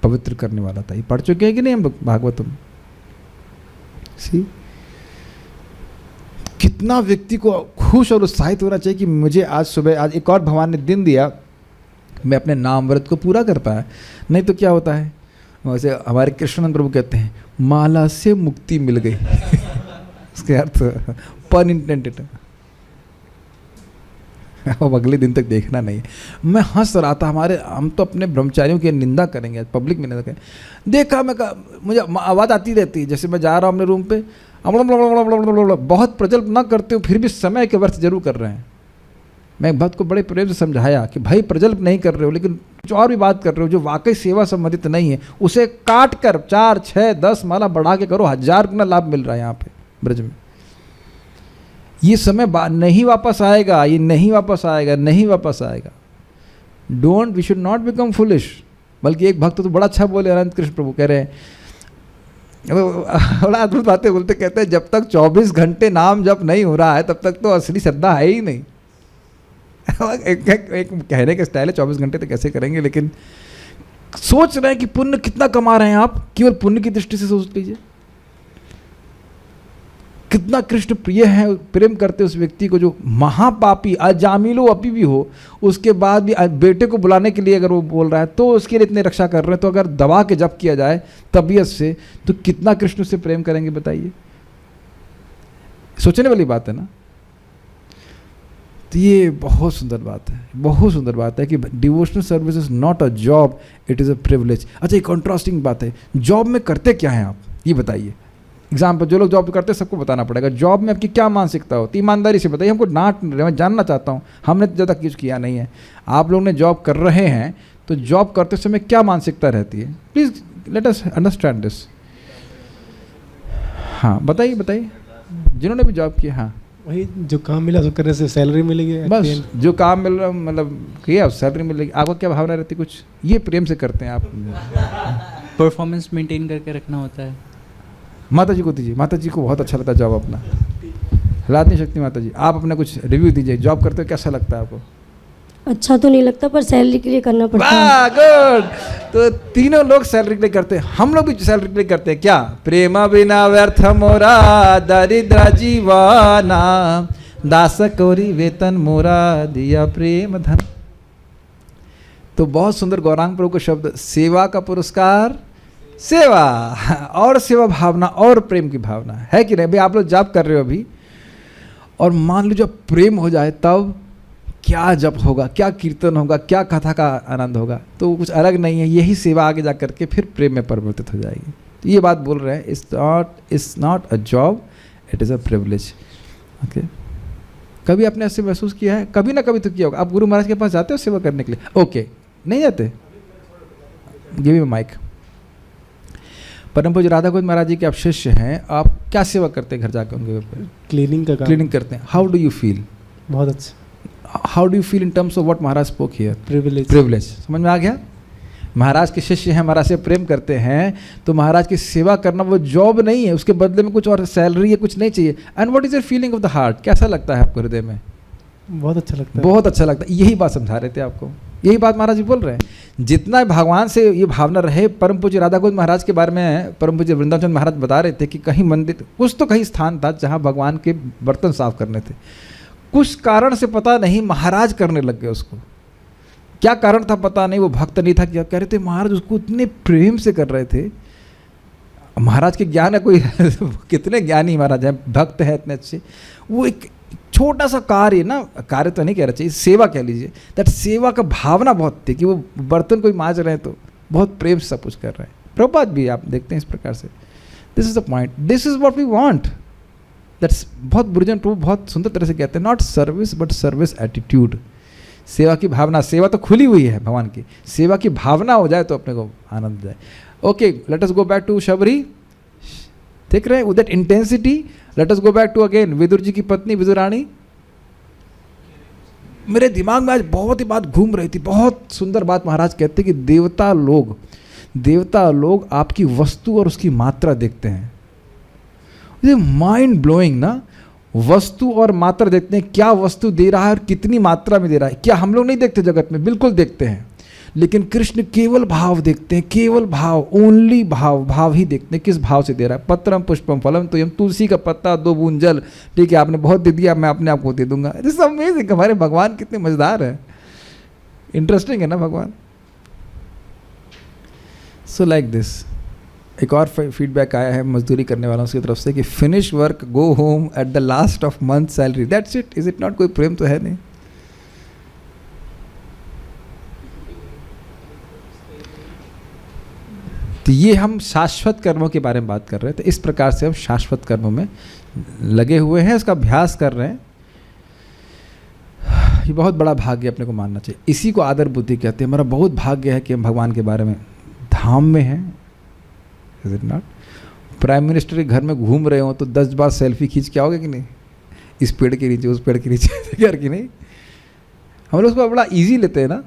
पवित्र करने वाला था। ये पढ़ चुके हैं कि नहीं हम भागवतम? सी कितना व्यक्ति को खुश और उत्साहित होना चाहिए कि मुझे आज सुबह, आज एक और भगवान ने दिन दिया, मैं अपने नाम व्रत को पूरा कर पाया। नहीं तो क्या होता है, वैसे हमारे कृष्णानंद प्रभु कहते हैं, माला से मुक्ति मिल गई। उसके अर्थ पन इंटेंडेड। अब अगले दिन तक देखना नहीं है। मैं हंस रहा था, हम तो अपने ब्रह्मचारियों की निंदा करेंगे, पब्लिक में निंदा करेंगे। देखा मैं मुझे आवाज़ आती रहती है, जैसे मैं जा रहा हूँ अपने रूम पे, बहुत प्रजल्प ना करते हो फिर भी समय के व्यर्थ जरूर कर रहे हैं। मैं भक्त को बड़े प्रेम से समझाया कि भाई प्रजल्प नहीं कर रहे हो, लेकिन कुछ और भी बात कर रहे हो जो वाकई सेवा संबंधित नहीं है, उसे काट कर 4, 6, 10 माला बढ़ा के करो, 1000 गुना लाभ मिल रहा है यहाँ पे ब्रज में। ये समय नहीं वापस आएगा, ये नहीं वापस आएगा, नहीं वापस आएगा। We should not become foolish. बल्कि एक भक्त तो बड़ा अच्छा बोले, अनंत कृष्ण प्रभु कह रहे हैं, बड़ा अद्भुत बातें बोलते, कहते हैं जब तक 24 घंटे नाम जप नहीं हो रहा है तब तक तो असली श्रद्धा है ही नहीं। एक कहने का स्टाइल है 24 घंटे तो कैसे करेंगे, लेकिन सोच रहे हैं कि पुण्य कितना कमा रहे हैं आप, केवल पुण्य की दृष्टि से सोच लीजिए। कितना कृष्ण प्रिय है, प्रेम करते उस व्यक्ति को जो महापापी अजामिलो अपी भी हो, उसके बाद भी बेटे को बुलाने के लिए अगर वो बोल रहा है तो उसके लिए इतने रक्षा कर रहे हैं। तो अगर दबा के जप किया जाए तबीयत से, तो कितना कृष्ण से प्रेम करेंगे बताइए। सोचने वाली बात है ना। तो ये बहुत सुंदर बात है, बहुत सुंदर बात है कि devotional service is not a job, it is a privilege. अच्छा, एक कॉन्ट्रास्टिंग बात है, जॉब में करते क्या हैं आप, ये बताइए। एग्जाम्पल, जो लोग जॉब करते हैं सबको बताना पड़ेगा, जॉब में आपकी क्या मानसिकता होती है, ईमानदारी से बताइए। हमको डांट रहे, मैं जानना चाहता हूँ, हमने तो ज़्यादा कुछ किया नहीं है, आप लोग ने जॉब कर रहे हैं, तो जॉब करते समय क्या मानसिकता रहती है, please let us understand this. हाँ बताइए बताइए, जिन्होंने भी जॉब किया। हाँ, वही जो काम मिला उसको करने से सैलरी मिलेगी, बस जो काम मिल रहा मतलब किया सैलरी मिलेगी। आपको क्या भावना रहती कुछ, ये प्रेम से करते हैं आप। परफॉर्मेंस मेंटेन करके रखना होता है। माता जी को दीजिए, माता जी को बहुत अच्छा लगता है जॉब अपना, हिला नहीं सकती माता जी। आप अपना कुछ रिव्यू दीजिए, जॉब करते हो कैसा लगता है आपको? अच्छा तो नहीं लगता, पर सैलरी के लिए करना पड़ता है। वाह गुड। तो तीनों लोग सैलरी के लिए करते हैं, हम लोग भी सैलरी के लिए करते हैं। क्या? प्रेम बिना व्यर्थ मोरा दरिद्र जीवाना, दास कोरी वेतन मोरा दिया प्रेम धन। तो बहुत सुंदर गौरांग प्रभु का शब्द, सेवा का पुरस्कार सेवा, और सेवा भावना और प्रेम की भावना है कि नहीं भाई। आप लोग जप कर रहे हो अभी, और मान लो जब प्रेम हो जाए तब क्या जप होगा, क्या कीर्तन होगा, क्या कथा का आनंद होगा। तो कुछ अलग नहीं है, यही सेवा आगे जा करके फिर प्रेम में परिवर्तित हो जाएगी। तो ये बात बोल रहे हैं, it's not a job, it is a privilege. Okay, कभी आपने ऐसे महसूस किया है? कभी ना कभी तो किया होगा। आप गुरु महाराज के पास जाते हो सेवा करने के लिए? ओके, नहीं जाते? Give me mic. परम पूज्य राधा गोविंद महाराज जी के आप शिष्य हैं, आप क्या सेवा करते हैं घर जाकर उनके? क्लीनिंग का काम। क्लीनिंग करते हैं। How do you feel? बहुत अच्छा। How do you feel in terms of what Maharaj spoke here? Privilege. Privilege, समझ में आ गया? महाराज के शिष्य हैं, महाराज से प्रेम करते हैं, तो महाराज की सेवा करना वो जॉब नहीं है, उसके बदले में कुछ और सैलरी है, कुछ नहीं चाहिए। And what is your feeling of the heart? कैसा लगता है आपको हृदय में? बहुत अच्छा लगता है। बहुत अच्छा लगता है। यही बात समझा रहे थे आपको, यही बात महाराज जी बोल रहे हैं। जितना भगवान से ये भावना रहे, परम पूज्य राधा गोविंद महाराज के बारे में परम पूज्य वृंदावन महाराज बता रहे थे कि कहीं मंदिर, कुछ तो कहीं स्थान था जहाँ भगवान के बर्तन साफ करने थे, कुछ कारण से पता नहीं महाराज करने लग गए उसको। क्या कारण था पता नहीं, वो भक्त नहीं था, क्या कह रहे थे महाराज उसको इतने प्रेम से कर रहे थे। महाराज के ज्ञान है कोई कितने ज्ञानी महाराज हैं, भक्त है इतने अच्छे। वो एक छोटा सा कार्य ना, कार्य तो नहीं कह रहा चाहिए, सेवा कह लीजिए, दैट सेवा का भावना बहुत थी कि वो बर्तन कोई मांज रहे हैं तो बहुत प्रेम से सब कुछ कर रहे हैं। प्रभुपाद भी आप देखते हैं इस प्रकार से। This is the point, this is what we want. That's बहुत बुर्जन प्रभु बहुत सुंदर तरह से कहते हैं, not service but service attitude. सेवा की भावना, सेवा तो खुली हुई है भगवान की, सेवा की भावना हो जाए तो अपने को आनंद जाए। Okay, let us go back to Shabari. देख रहे हैं with that intensity. Let us go back to again Vidur ji की पत्नी विदुरानी। मेरे दिमाग में आज बहुत ही बात घूम रही थी, बहुत सुंदर बात महाराज कहते कि देवता लोग आपकी वस्तु और उसकी मात्रा देखते हैं। ये माइंड ब्लोइंग ना, वस्तु और मात्रा देखते हैं, क्या वस्तु दे रहा है और कितनी मात्रा में दे रहा है। क्या हम लोग नहीं देखते जगत में? बिल्कुल देखते हैं, लेकिन कृष्ण केवल भाव देखते हैं, केवल भाव, ओनली भाव, भाव ही देखते हैं, किस भाव से दे रहा है। पत्रम पुष्पम फलम, तो हम तुलसी का पत्ता 2 बूंद जल, ठीक है आपने बहुत दे दिया, मैं अपने आप को दे दूंगा। दिस अमेजिंग, हमारे भगवान कितने मजेदार है, इंटरेस्टिंग है ना भगवान। So like this. एक और फीडबैक आया है मजदूरी करने वालों की तरफ से कि finish work, go home at the last of month salary, that's it. Is it not? कोई प्रेम तो है नहीं। तो ये हम शाश्वत कर्मों के बारे में बात कर रहे हैं। तो इस प्रकार से हम शाश्वत कर्मों में लगे हुए हैं, उसका अभ्यास कर रहे हैं। ये बहुत बड़ा भाग्य अपने को मानना चाहिए। इसी को आदर बुद्धि कहते हैं। हमारा बहुत भाग्य है कि हम भगवान के बारे में धाम में हैं। Is it not? Prime minister के घर में घूम रहे हो तो 10 बार सेल्फी खींच के आओगे कि नहीं? इस पेड़ के नीचे, उस पेड़ के नीचे घर की नहीं। हम लोग उसको बड़ा इजी लेते हैं ना।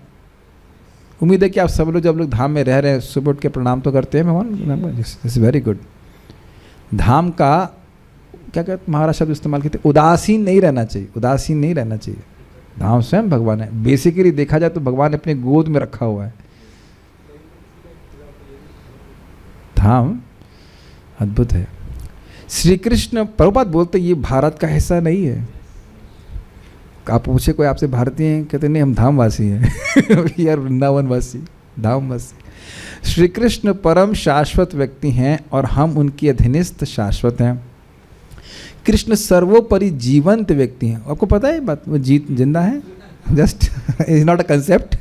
उम्मीद है कि आप सब लोग जब लोग धाम में रह रहे हैं सुबह उठ के प्रणाम तो करते हैं भगवान। This very good. धाम का क्या कहते महाराज शब्द इस्तेमाल करते, उदासीन नहीं रहना चाहिए। उदासीन नहीं रहना चाहिए। धाम स्वयं भगवान है। बेसिकली देखा जाए तो भगवान अपने गोद में रखा हुआ है। धाम अद्भुत है। श्री कृष्ण प्रभुपाद बोलते ये भारत का हिस्सा नहीं है। आप पूछे कोई आपसे भारतीय हैं, कहते नहीं हम धामवासी हैं। यार वृंदावनवासी, धामवासी। श्री कृष्ण परम शाश्वत व्यक्ति हैं और हम उनकी अधीनस्थ शाश्वत हैं। कृष्ण सर्वोपरि जीवंत व्यक्ति हैं। आपको पता है बात? वो जिंदा है। Just is not a concept.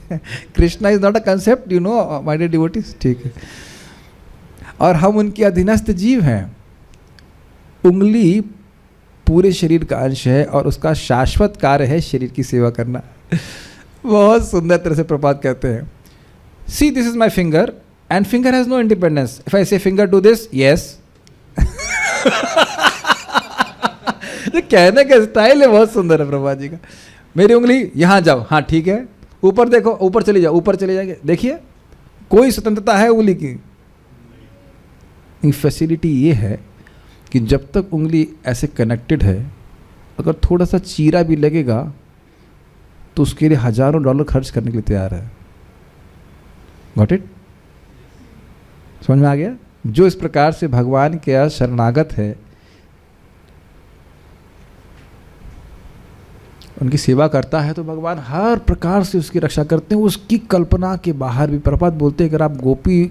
Krishna is not a concept, you know my dear devotees. ठीक है। और हम उनके अधीनस्थ जीव हैं। उंगली पूरे शरीर का अंश है और उसका शाश्वत कार्य है शरीर की सेवा करना। बहुत सुंदर तरह से प्रपात कहते हैं, see this is my finger and finger has no independence. If I say finger do this, yes. जो कहने का स्टाइल है बहुत सुंदर है प्रभा जी का। मेरी उंगली यहाँ जाओ, हाँ ठीक है। ऊपर देखो, ऊपर चली जाओ, ऊपर चले जाएंगे। देखिए कोई स्वतंत्रता है उंगली की? फैसिलिटी ये है कि जब तक उंगली ऐसे कनेक्टेड है, अगर थोड़ा सा चीरा भी लगेगा तो उसके लिए हजारों डॉलर खर्च करने के लिए तैयार है। Got it? समझ में आ गया? जो इस प्रकार से भगवान के शरणागत है, उनकी सेवा करता है, तो भगवान हर प्रकार से उसकी रक्षा करते हैं। उसकी कल्पना के बाहर भी। प्रभुपाद बोलते हैं अगर आप गोपी,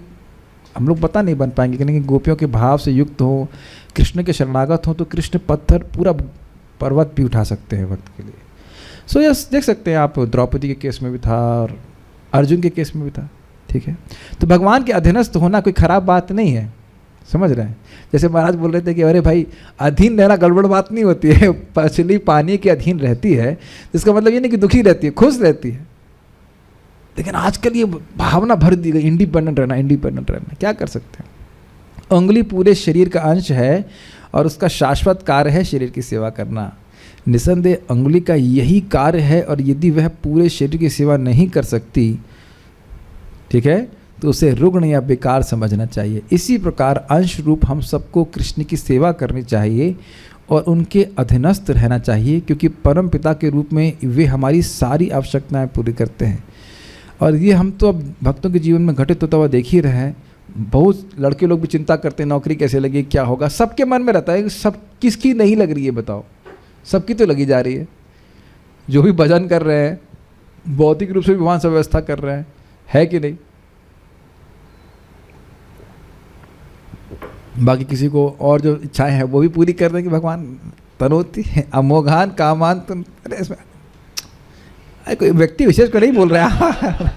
हम लोग पता नहीं बन पाएंगे, लेकिन गोपियों के भाव से युक्त हो, कृष्ण के शरणागत हो, तो कृष्ण पत्थर पूरा पर्वत भी उठा सकते हैं भक्त के लिए। सो यस, देख सकते हैं आप, द्रौपदी के केस में भी था और अर्जुन के केस में भी था। ठीक है। तो भगवान के अधीनस्थ होना कोई खराब बात नहीं है। समझ रहे हैं? जैसे महाराज बोल रहे थे कि अरे भाई अधीन रहना गड़बड़ बात नहीं होती है। मछली पानी के अधीन रहती है, इसका मतलब ये नहीं कि दुखी रहती है, खुश रहती है। लेकिन आजकल ये भावना भर दी गई, इंडिपेंडेंट रहना, इंडिपेंडेंट रहना। क्या कर सकते हैं? उंगली पूरे शरीर का अंश है और उसका शाश्वत कार्य है शरीर की सेवा करना। निसंदेह उंगली का यही कार्य है, और यदि वह पूरे शरीर की सेवा नहीं कर सकती, ठीक है, तो उसे रुग्ण या बेकार समझना चाहिए। इसी प्रकार अंश रूप हम सबको कृष्ण की सेवा करनी चाहिए और उनके अधीनस्थ रहना चाहिए, क्योंकि परम पिता के रूप में वे हमारी सारी आवश्यकताएं पूरी करते हैं। और ये हम तो अब भक्तों के जीवन में घटित होता हुआ देख ही रहे हैं। बहुत लड़के लोग भी चिंता करते हैं नौकरी कैसे लगी, क्या होगा। सबके मन में रहता है कि सब किसकी नहीं लग रही है, बताओ? सबकी तो लगी जा रही है। जो भी भजन कर रहे हैं, भौतिक रूप से भी भगवान व्यवस्था कर रहे हैं, है कि नहीं? बाकी किसी को और जो इच्छाएं हैं वो भी पूरी कर देंगे भगवान। तनोती है अमोघान कामान। तो अरे इसमें कोई व्यक्ति विशेष को नहीं बोल रहा है।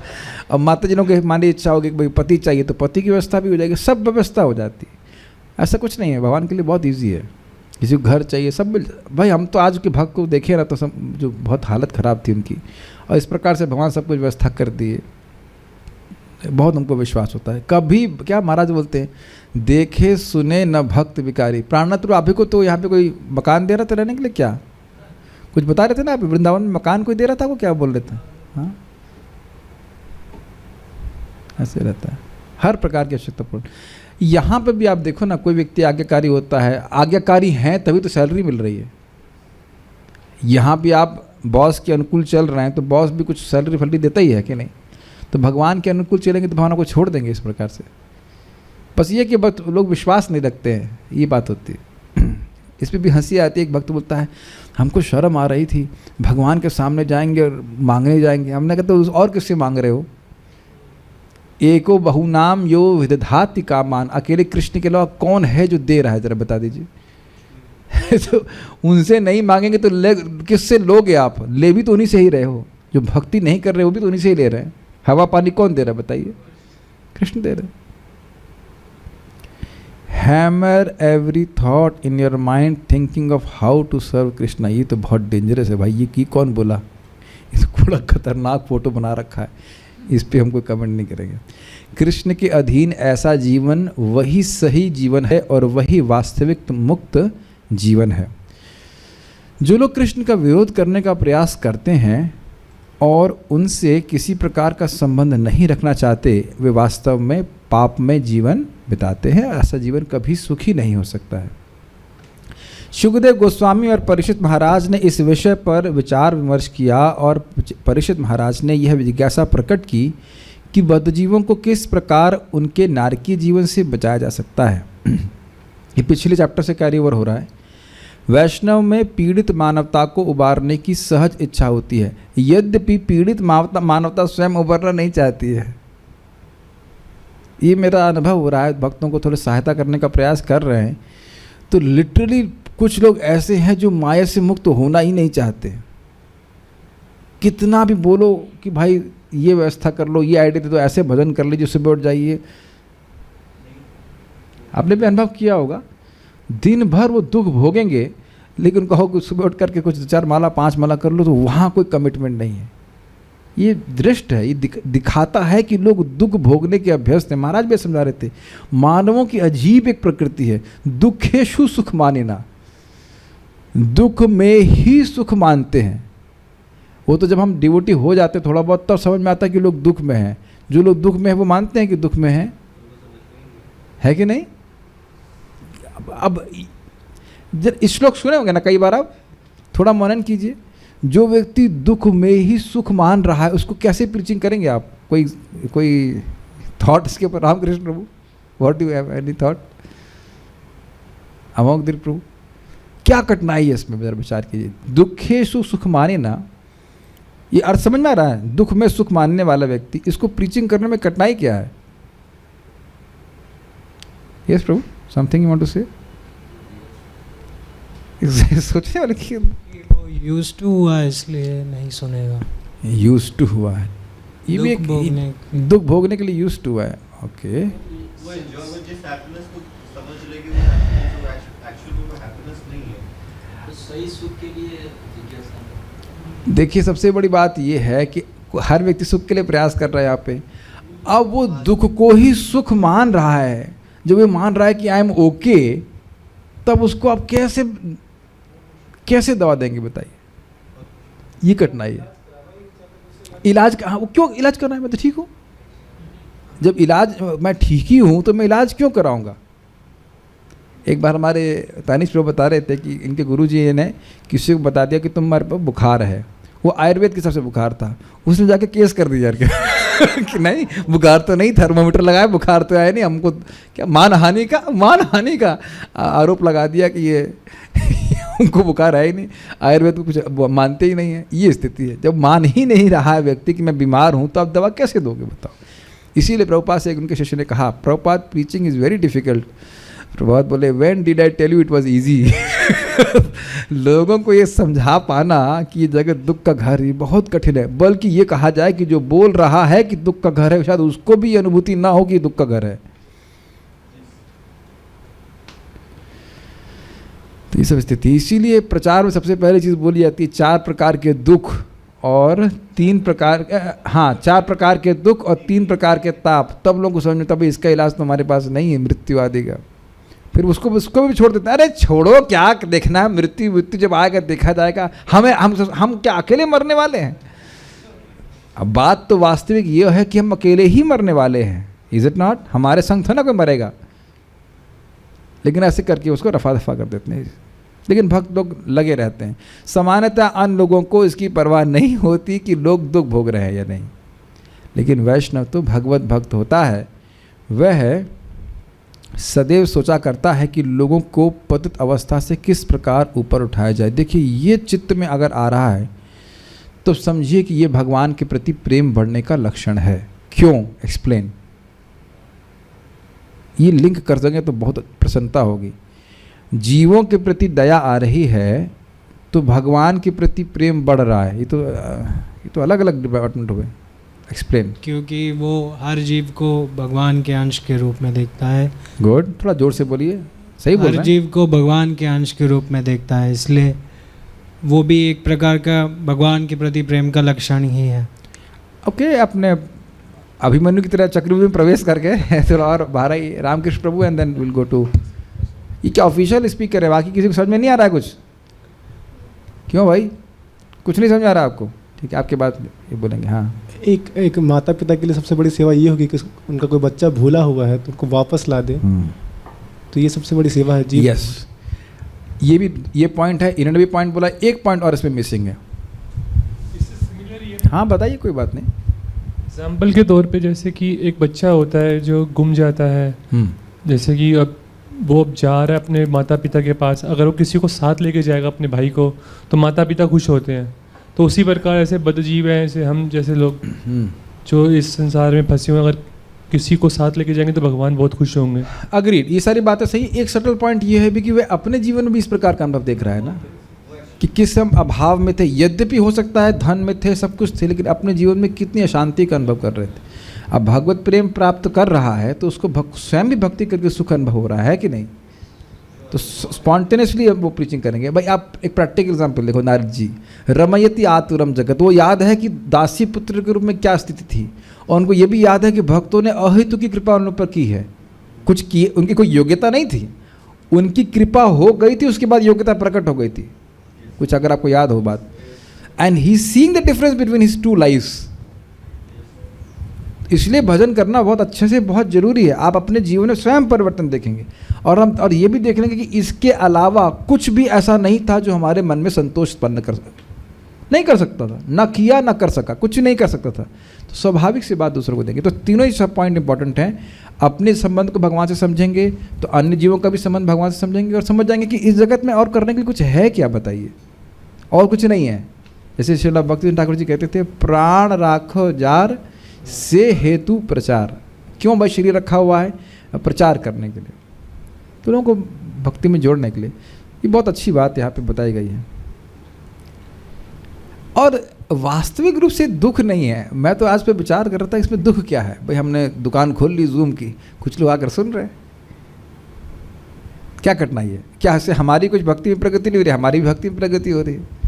अब माता जी के मान ली इच्छा होगी कि भाई पति चाहिए, तो पति की व्यवस्था भी हो जाएगी, सब व्यवस्था हो जाती है। ऐसा कुछ नहीं है, भगवान के लिए बहुत ईजी है। किसी को घर चाहिए, सब मिल। भाई हम तो आज के भक्त को देखे ना, तो सब जो बहुत हालत ख़राब थी उनकी, और इस प्रकार से भगवान सब कुछ व्यवस्था कर दिए। बहुत हमको विश्वास होता है। कभी क्या महाराज बोलते हैं, देखे सुने न भक्त विकारी। प्राणनाथ अभी को तो यहाँ पे कोई मकान दे रहा था रहने के लिए, क्या कुछ बता रहे थे ना आप? वृंदावन में मकान कोई दे रहा था, वो क्या बोल रहे थे? हाँ, ऐसे रहता है हर प्रकार की आवश्यकता पूर्ण। यहाँ पे भी आप देखो ना, कोई व्यक्ति आज्ञाकारी होता है, आज्ञाकारी हैं तभी तो सैलरी मिल रही है। यहाँ भी आप बॉस के अनुकूल चल रहे हैं तो बॉस भी कुछ सैलरी फैलरी देता ही है कि नहीं? तो भगवान के अनुकूल चलेंगे तो भगवान को छोड़ देंगे इस प्रकार से। बस ये कि भक्त लोग विश्वास नहीं रखते हैं, ये बात होती है। इस पर भी हंसी आती है। एक भक्त बोलता है हमको शर्म आ रही थी, भगवान के सामने जाएंगे और मांगने जाएंगे। हमने कहा तो और किससे मांग रहे हो? एको बहुनाम यो विदधाति कामान। अकेले कृष्ण के अलावा कौन है जो दे रहा है, जरा बता दीजिए। तो उनसे नहीं मांगेंगे तो किससे लोगे आप? ले भी तो उन्हीं से ही रहे हो। जो भक्ति नहीं कर रहे वो भी तो उन्हीं से ही ले रहे हैं। हवा पानी कौन दे रहा है बताइए? कृष्ण दे रहे। Hammer every thought in your mind thinking of how to serve Krishna. ये तो बहुत डेंजरस है भाई, ये की कौन बोला? ये तो बड़ा खतरनाक फोटो बना रखा है, इस पे हम कोई कमेंट नहीं करेंगे। कृष्ण के अधीन ऐसा जीवन वही सही जीवन है और वही वास्तविक मुक्त जीवन है। जो लोग कृष्ण का विरोध करने का प्रयास करते हैं और उनसे किसी प्रकार का संबंध नहीं रखना चाहते, वे वास्तव में पाप में जीवन बिताते हैं। ऐसा जीवन कभी सुखी नहीं हो सकता है। शुकदेव गोस्वामी और परीक्षित महाराज ने इस विषय पर विचार विमर्श किया और परीक्षित महाराज ने यह जिज्ञासा प्रकट की कि बद्धजीवों को किस प्रकार उनके नारकीय जीवन से बचाया जा सकता है। ये पिछले चैप्टर से कैरी ओवर हो रहा है। वैष्णव में पीड़ित मानवता को उबारने की सहज इच्छा होती है, यद्यपि पीड़ित मानवता स्वयं उबरना नहीं चाहती है। ये मेरा अनुभव हो रहा है, भक्तों को थोड़ी सहायता करने का प्रयास कर रहे हैं, तो लिटरली कुछ लोग ऐसे हैं जो माया से मुक्त होना ही नहीं चाहते। कितना भी बोलो कि भाई ये व्यवस्था कर लो, ये आइडिया दे दो, ऐसे भजन कर लीजिए, सुबह उठ जाइए। आपने भी अनुभव किया होगा, दिन भर वो दुख भोगेंगे, लेकिन कहो कि सुबह उठ करके कुछ 4 माला 5 माला कर लो, तो वहाँ कोई कमिटमेंट नहीं है। ये दृष्ट है, ये दिखाता है कि लोग दुख भोगने के अभ्यस्त हैं। महाराज भी समझा रहे थे, मानवों की अजीब एक प्रकृति है, दुखेशु सुख मानिना, दुख में ही सुख मानते हैं। वो तो जब हम डिवोटी हो जाते थोड़ा बहुत तब समझ में आता है कि लोग दुख में हैं। जो लोग दुख में हैं वो मानते हैं कि दुख में हैं, है कि नहीं? अब इस श्लोक सुने होंगे ना कई बार, आप थोड़ा मनन कीजिए। जो व्यक्ति दुख में ही सुख मान रहा है उसको कैसे प्रीचिंग करेंगे आप? कोई थॉट इसके ऊपर? Ramkrishna Prabhu, what do you have any thought Amogh Deep Prabhu? क्या कठिनाई है इसमें, जरा विचार कीजिए। दुखेशु सुख माने ना, ये अर्थ समझ में आ रहा है? दुख में सुख मानने वाला व्यक्ति, इसको प्रीचिंग करने में कठिनाई क्या है? यस प्रभु, something you want to say? सोचने वाले कि वो यूज्ड टू हुआ इसलिए नहीं सुनेगा। यूज्ड टू हुआ है, ये भी एक दुख भोगने के लिए यूज्ड टू हुआ है। ओके, वो एंजॉयमेंट जिस हैप्पीनेस को समझ लेगी वो एक्चुअली वो हैप्पीनेस नहीं है, तो सही सुख के लिए जिज्ञासा। देखिए सबसे बड़ी बात ये है कि हर व्यक्ति सुख के लिए प्रयास कर रहा है यहाँ पे। अब वो दुख को ही सुख मान रहा है, जब ये मान रहा है कि आई एम ओके, तब उसको आप कैसे दवा देंगे बताइए? ये कठिनाई है। इलाज का, वो क्यों इलाज करना है? मैं तो ठीक हूँ। जब इलाज मैं ठीक ही हूँ तो मैं इलाज क्यों कराऊंगा? एक बार हमारे तानिश प्रभु बता रहे थे कि इनके गुरुजी ने किसी को बता दिया कि तुम्हारे पर बुखार है। वो आयुर्वेद के सबसे बुखार था, उसने जाके केस कर दिया यार कि नहीं बुखार तो नहीं, थर्मोमीटर लगाया, बुखार तो आया नहीं, हमको क्या मानहानि का आरोप लगा दिया कि ये उनको बुखार है ही नहीं, आयुर्वेद को कुछ मानते ही नहीं है। ये स्थिति है, जब मान ही नहीं रहा है व्यक्ति कि मैं बीमार हूँ, तो आप दवा कैसे दोगे बताओ? इसीलिए प्रभुपाद से एक उनके शिष्य ने कहा, Prabhupada preaching is very difficult. Prabhupada बोले, when did I tell you it was easy? लोगों को ये समझा पाना कि ये जगत दुख का घर है बहुत कठिन है। बल्कि ये कहा जाए कि जो बोल रहा है कि दुख का घर है, शायद उसको भी अनुभूति ना हो कि दुख का घर है। तो ये सब स्थिति, इसीलिए प्रचार में सबसे पहले चीज़ बोली जाती है 4 प्रकार के दुख और 3 प्रकार, हाँ 4 प्रकार के दुख और 3 प्रकार के ताप। तब लोगों को समझ में, तब इसका इलाज तो हमारे पास नहीं है, मृत्यु आदि का। फिर उसको भी छोड़ देते हैं। अरे छोड़ो, क्या देखना है, मृत्यु जब आएगा देखा जाएगा। हम क्या अकेले मरने वाले हैं? अब बात तो वास्तविक ये है कि हम अकेले ही मरने वाले हैं, इज इट नॉट? हमारे संग तो ना कोई मरेगा, लेकिन ऐसे करके उसको रफा दफा कर देते हैं। लेकिन भक्त लोग लगे रहते हैं। सामान्यतः अन्य लोगों को इसकी परवाह नहीं होती कि लोग दुख भोग रहे हैं या नहीं, लेकिन वैष्णव तो भगवत भक्त होता है, वह सदैव सोचा करता है कि लोगों को पतित अवस्था से किस प्रकार ऊपर उठाया जाए। देखिए, ये चित्त में अगर आ रहा है तो समझिए कि ये भगवान के प्रति प्रेम बढ़ने का लक्षण है। क्यों? एक्सप्लेन। ये लिंक कर देंगे तो बहुत प्रसन्नता होगी। जीवों के प्रति दया आ रही है तो भगवान के प्रति प्रेम बढ़ रहा है। ये तो अलग अलग डिपार्टमेंट हो गए। एक्सप्लेन। क्योंकि वो हर जीव को भगवान के अंश के रूप में देखता है। गुड, थोड़ा जोर से बोलिए, सही बोल हर रहे हैं। जीव को भगवान के अंश के रूप में देखता है, इसलिए वो भी एक प्रकार का भगवान के प्रति प्रेम का लक्षण ही है। ओके, अपने अभिमन्यु की तरह चक्रव्यूह में प्रवेश करके थोड़ा और बाहर ही Ramkrishna Prabhu and then will go to. ये क्या ऑफिशियल स्पीकर है? बाकी किसी को समझ में नहीं आ रहा है कुछ? क्यों भाई, कुछ नहीं समझ आ रहा आपको? ठीक है, आपके बाद ये बोलेंगे। हाँ, एक माता पिता के लिए सबसे बड़ी सेवा ये होगी कि उनका कोई बच्चा भूला हुआ है तो उनको वापस ला दे। तो ये सबसे बड़ी सेवा है जी। यस, ये पॉइंट है। इन्होंने भी पॉइंट बोला, एक पॉइंट और इसमें मिसिंग है। हाँ बताइए, कोई बात नहीं। एग्जाम्पल के तौर पे जैसे कि एक बच्चा होता है जो गुम जाता है, जैसे कि अब वो अब जा रहा है अपने माता पिता के पास, अगर वो किसी को साथ लेके जाएगा अपने भाई को तो माता पिता खुश होते हैं। तो उसी प्रकार ऐसे बदजीव हैं, ऐसे हम जैसे लोग जो इस संसार में फंसे हुए, अगर किसी को साथ लेके जाएंगे तो भगवान बहुत खुश होंगे। अग्रीड, ये सारी बातें सही। एक सटल पॉइंट ये है भी कि वे अपने जीवन में भी इस प्रकार का अनुभव देख रहा है ना, कि किस हम अभाव में थे। यद्यपि हो सकता है धन में थे, सब कुछ थे, लेकिन अपने जीवन में कितनी अशांति का अनुभव कर रहे थे। अब भगवत प्रेम प्राप्त कर रहा है तो उसको स्वयं भी भक्ति करके सुख अनुभव हो रहा है कि नहीं? तो स्पॉन्टेनियसली वो प्रीचिंग करेंगे। भाई आप एक प्रैक्टिकल एग्जाम्पल देखो, नारद जी रमयति आतुरम जगत, वो याद है कि दासी पुत्र के रूप में क्या स्थिति थी, और उनको ये भी याद है कि भक्तों ने अहेतु की कृपा उन पर की है। कुछ किए, उनकी कोई योग्यता नहीं थी, उनकी कृपा हो गई थी, उसके बाद योग्यता प्रकट हो गई थी कुछ, अगर आपको याद हो बात। And he seeing the difference between his two lives. इसलिए भजन करना बहुत अच्छे से बहुत ज़रूरी है। आप अपने जीवन में स्वयं परिवर्तन देखेंगे, और ये भी देख लेंगे कि इसके अलावा कुछ भी ऐसा नहीं था जो हमारे मन में संतोष उत्पन्न नहीं कर सकता था, ना किया ना कर सका, कुछ नहीं कर सकता था। तो स्वाभाविक सी बात दूसरों को देंगे। तो तीनों ही सब पॉइंट इंपॉर्टेंट हैं। अपने संबंध को भगवान से समझेंगे तो अन्य जीवों का भी संबंध भगवान से समझेंगे, और समझ जाएंगे कि इस जगत में और करने के लिए कुछ है क्या, बताइए, और कुछ नहीं है। जैसे श्रील भक्ति ठाकुर जी कहते थे, प्राण राखो जार से हेतु प्रचार। क्यों भाई शरीर रखा हुआ है? प्रचार करने के लिए, तो लोगों को भक्ति में जोड़ने के लिए। ये बहुत अच्छी बात यहाँ पे बताई गई है। और वास्तविक रूप से दुख नहीं है। मैं तो आज पे विचार कर रहा था इसमें दुख क्या है। भाई हमने दुकान खोल ली जूम की, कुछ लोग आकर सुन रहे हैं, क्या कठिनाई है? क्या इससे हमारी कुछ भक्ति में प्रगति नहीं हो रही? हमारी भी भक्ति में प्रगति हो रही है।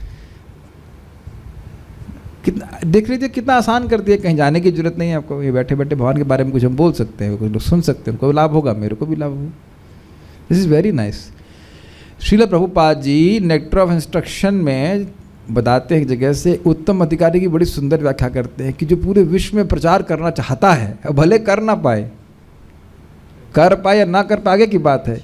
कितना देख लीजिए, कितना आसान कर दिया। कहीं जाने की जरूरत नहीं है आपको, ये बैठे बैठे भगवान के बारे में कुछ हम बोल सकते हैं, कुछ लोग सुन सकते हैं, उनको लाभ होगा, मेरे को भी लाभ होगा। This is very nice. Shrila Prabhupada ji nectar of instruction में बताते हैं एक जगह से, उत्तम अधिकारी की बड़ी सुंदर व्याख्या करते हैं कि जो पूरे विश्व में प्रचार करना चाहता है, भले कर ना पाए, कर पाए या ना कर पाए आगे की बात है,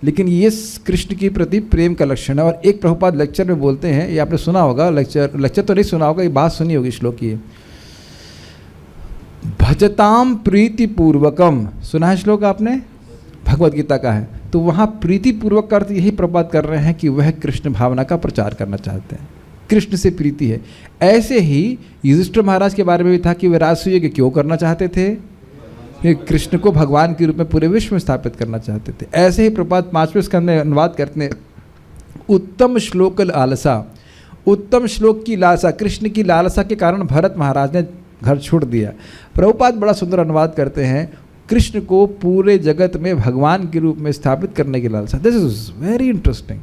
लेकिन ये कृष्ण के प्रति प्रेम का लक्षण है। और एक प्रभुपाद लेक्चर में बोलते हैं, ये आपने सुना होगा, लेक्चर तो नहीं सुना होगा, ये बात सुनी होगी श्लोक की, भजताम प्रीति पूर्वकम। सुना है श्लोक आपने? भगवद गीता का है। तो वहाँ प्रीति पूर्वक का अर्थ यही प्रभुपाद कर रहे हैं कि वह कृष्ण भावना का प्रचार करना चाहते हैं, कृष्ण से प्रीति है। ऐसे ही युधिष्ठिर महाराज के बारे में भी था कि वे राजसूय के क्यों करना चाहते थे? कि कृष्ण को भगवान के रूप में पूरे विश्व में स्थापित करना चाहते थे। ऐसे ही प्रभुपाद 5वें स्कंद में अनुवाद करते हैं, उत्तम श्लोक लालसा, उत्तम श्लोक की लालसा, कृष्ण की लालसा के कारण भरत महाराज ने घर छोड़ दिया। प्रभुपाद बड़ा सुंदर अनुवाद करते हैं, कृष्ण को पूरे जगत में भगवान के रूप में स्थापित करने की लालसा। This is very interesting.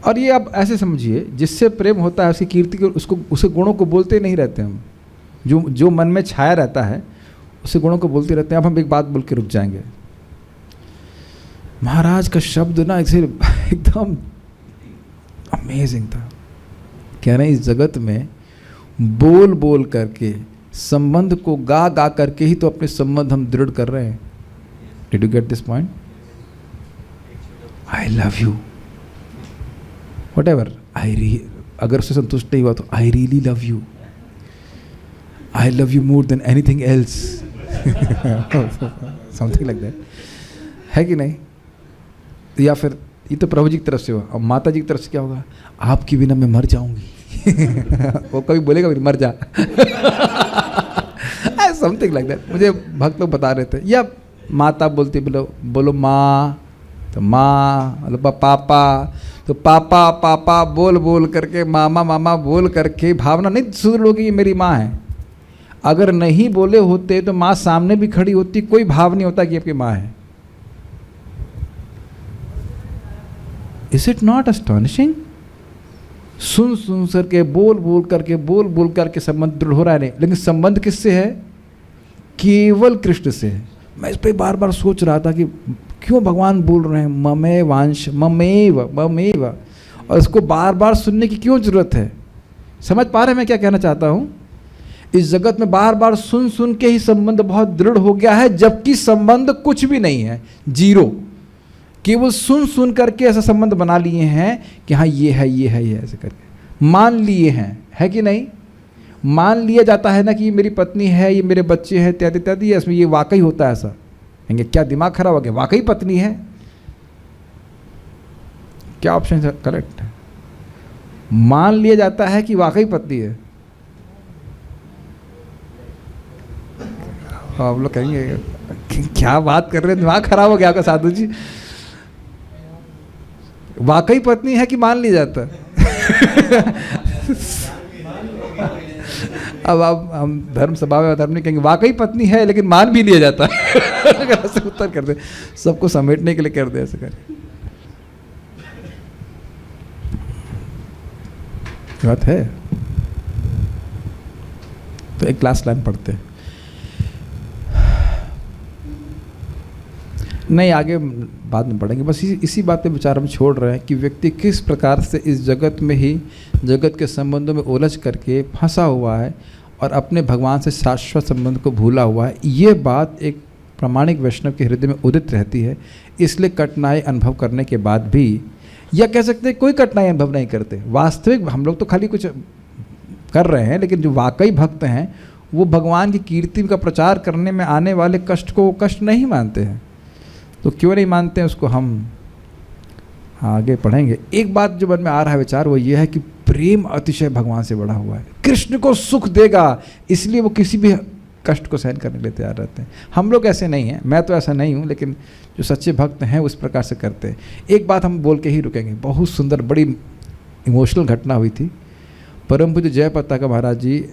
और ये आप ऐसे समझिए, जिससे प्रेम होता है उसकी कीर्ति को, उसको, उसे गुणों को बोलते नहीं रहते हम, जो मन में छाया रहता है उसे गुणों को बोलते रहते हैं। अब हम एक बात बोल के रुक जाएंगे। महाराज का शब्द ना एकदम अमेजिंग था। कह रहे हैं इस जगत में बोल बोल करके, संबंध को गा गा करके ही तो अपने संबंध हम दृढ़ कर रहे हैं। Did you get this point? I love you, whatever, अगर उससे संतुष्ट नहीं हुआ तो I really love you, I love you more than anything else, something like that, है कि नहीं? या फिर ये तो प्रभु जी की तरफ से हुआ, और माता जी की तरफ से क्या होगा? आपके बिना मैं मर जाऊंगी। वो कभी बोलेगा मर जा, समथिंग लाइक दैट। मुझे भक्त लोग बता रहे थे, या माता बोलती बोलो माँ, तो माँ मतलब पापा, तो पापा पापा बोल बोल करके, मामा मामा बोल करके भावना नहीं सुधर लोगी ये मेरी माँ है। अगर नहीं बोले होते तो माँ सामने भी खड़ी होती, कोई भाव नहीं होता कि आपकी माँ है। Is it not astonishing? सुन सुन करके, बोल बोल करके संबंध दृढ़ हो रहा है नहीं, लेकिन संबंध किससे है? केवल कृष्ण से है। मैं इस पर बार बार सोच रहा था कि क्यों भगवान बोल रहे हैं ममेवांश ममेव ममेव, और इसको बार बार सुनने की क्यों जरूरत है? समझ पा रहे हैं मैं क्या कहना चाहता हूँ? इस जगत में बार बार सुन सुन के ही संबंध बहुत दृढ़ हो गया है, जबकि संबंध कुछ भी नहीं है, जीरो। केवल सुन सुन करके ऐसा संबंध बना लिए हैं कि हाँ ये है ये है ये, ऐसे करके मान लिए हैं, है कि नहीं? मान लिया जाता है ना कि ये मेरी पत्नी है, ये मेरे बच्चे हैं, इत्यादि इत्यादि। इसमें ये वाकई होता है ऐसा? कहेंगे क्या दिमाग खराब हो गया, वाकई पत्नी है? क्या ऑप्शन है करेक्ट? मान लिया जाता है कि वाकई पत्नी है। आप लोग कहेंगे क्या बात कर रहे हैं, दिमाग खराब हो गया आपका साधु जी। वाकई पत्नी है कि मान लिया जाता है? अब आप हम धर्म सभा में धर्म नहीं कहेंगे, वाकई पत्नी है लेकिन मान भी लिया जाता है। ऐसे उत्तर कर दे, सबको समेटने के लिए कर दे, ऐसे कर। बात है तो एक क्लास लाइन पढ़ते हैं, नहीं आगे बाद में पढ़ेंगे। बस इसी बात पे विचार हम छोड़ रहे हैं कि व्यक्ति किस प्रकार से इस जगत में ही जगत के संबंधों में उलझ करके फंसा हुआ है और अपने भगवान से शाश्वत संबंध को भूला हुआ है। ये बात एक प्रामाणिक वैष्णव के हृदय में उदित रहती है। इसलिए कठिनाई अनुभव करने के बाद भी, या कह सकते हैं कोई कठिनाई अनुभव नहीं करते। वास्तविक हम लोग तो खाली कुछ कर रहे हैं, लेकिन जो वाकई भक्त हैं वो भगवान की कीर्ति का प्रचार करने में आने वाले कष्ट को कष्ट नहीं मानते हैं। तो क्यों नहीं मानते हैं उसको हम आगे पढ़ेंगे। एक बात जो मन में आ रहा है विचार, वो ये है कि प्रेम अतिशय भगवान से बड़ा हुआ है। कृष्ण को सुख देगा, इसलिए वो किसी भी कष्ट को सहन करने के लिए तैयार रहते हैं। हम लोग ऐसे नहीं हैं, मैं तो ऐसा नहीं हूँ, लेकिन जो सच्चे भक्त हैं उस प्रकार से करते हैं। एक बात हम बोल के ही रुकेंगे, बहुत सुंदर बड़ी इमोशनल घटना हुई थी। परम पूज्य जयपताका का महाराज जी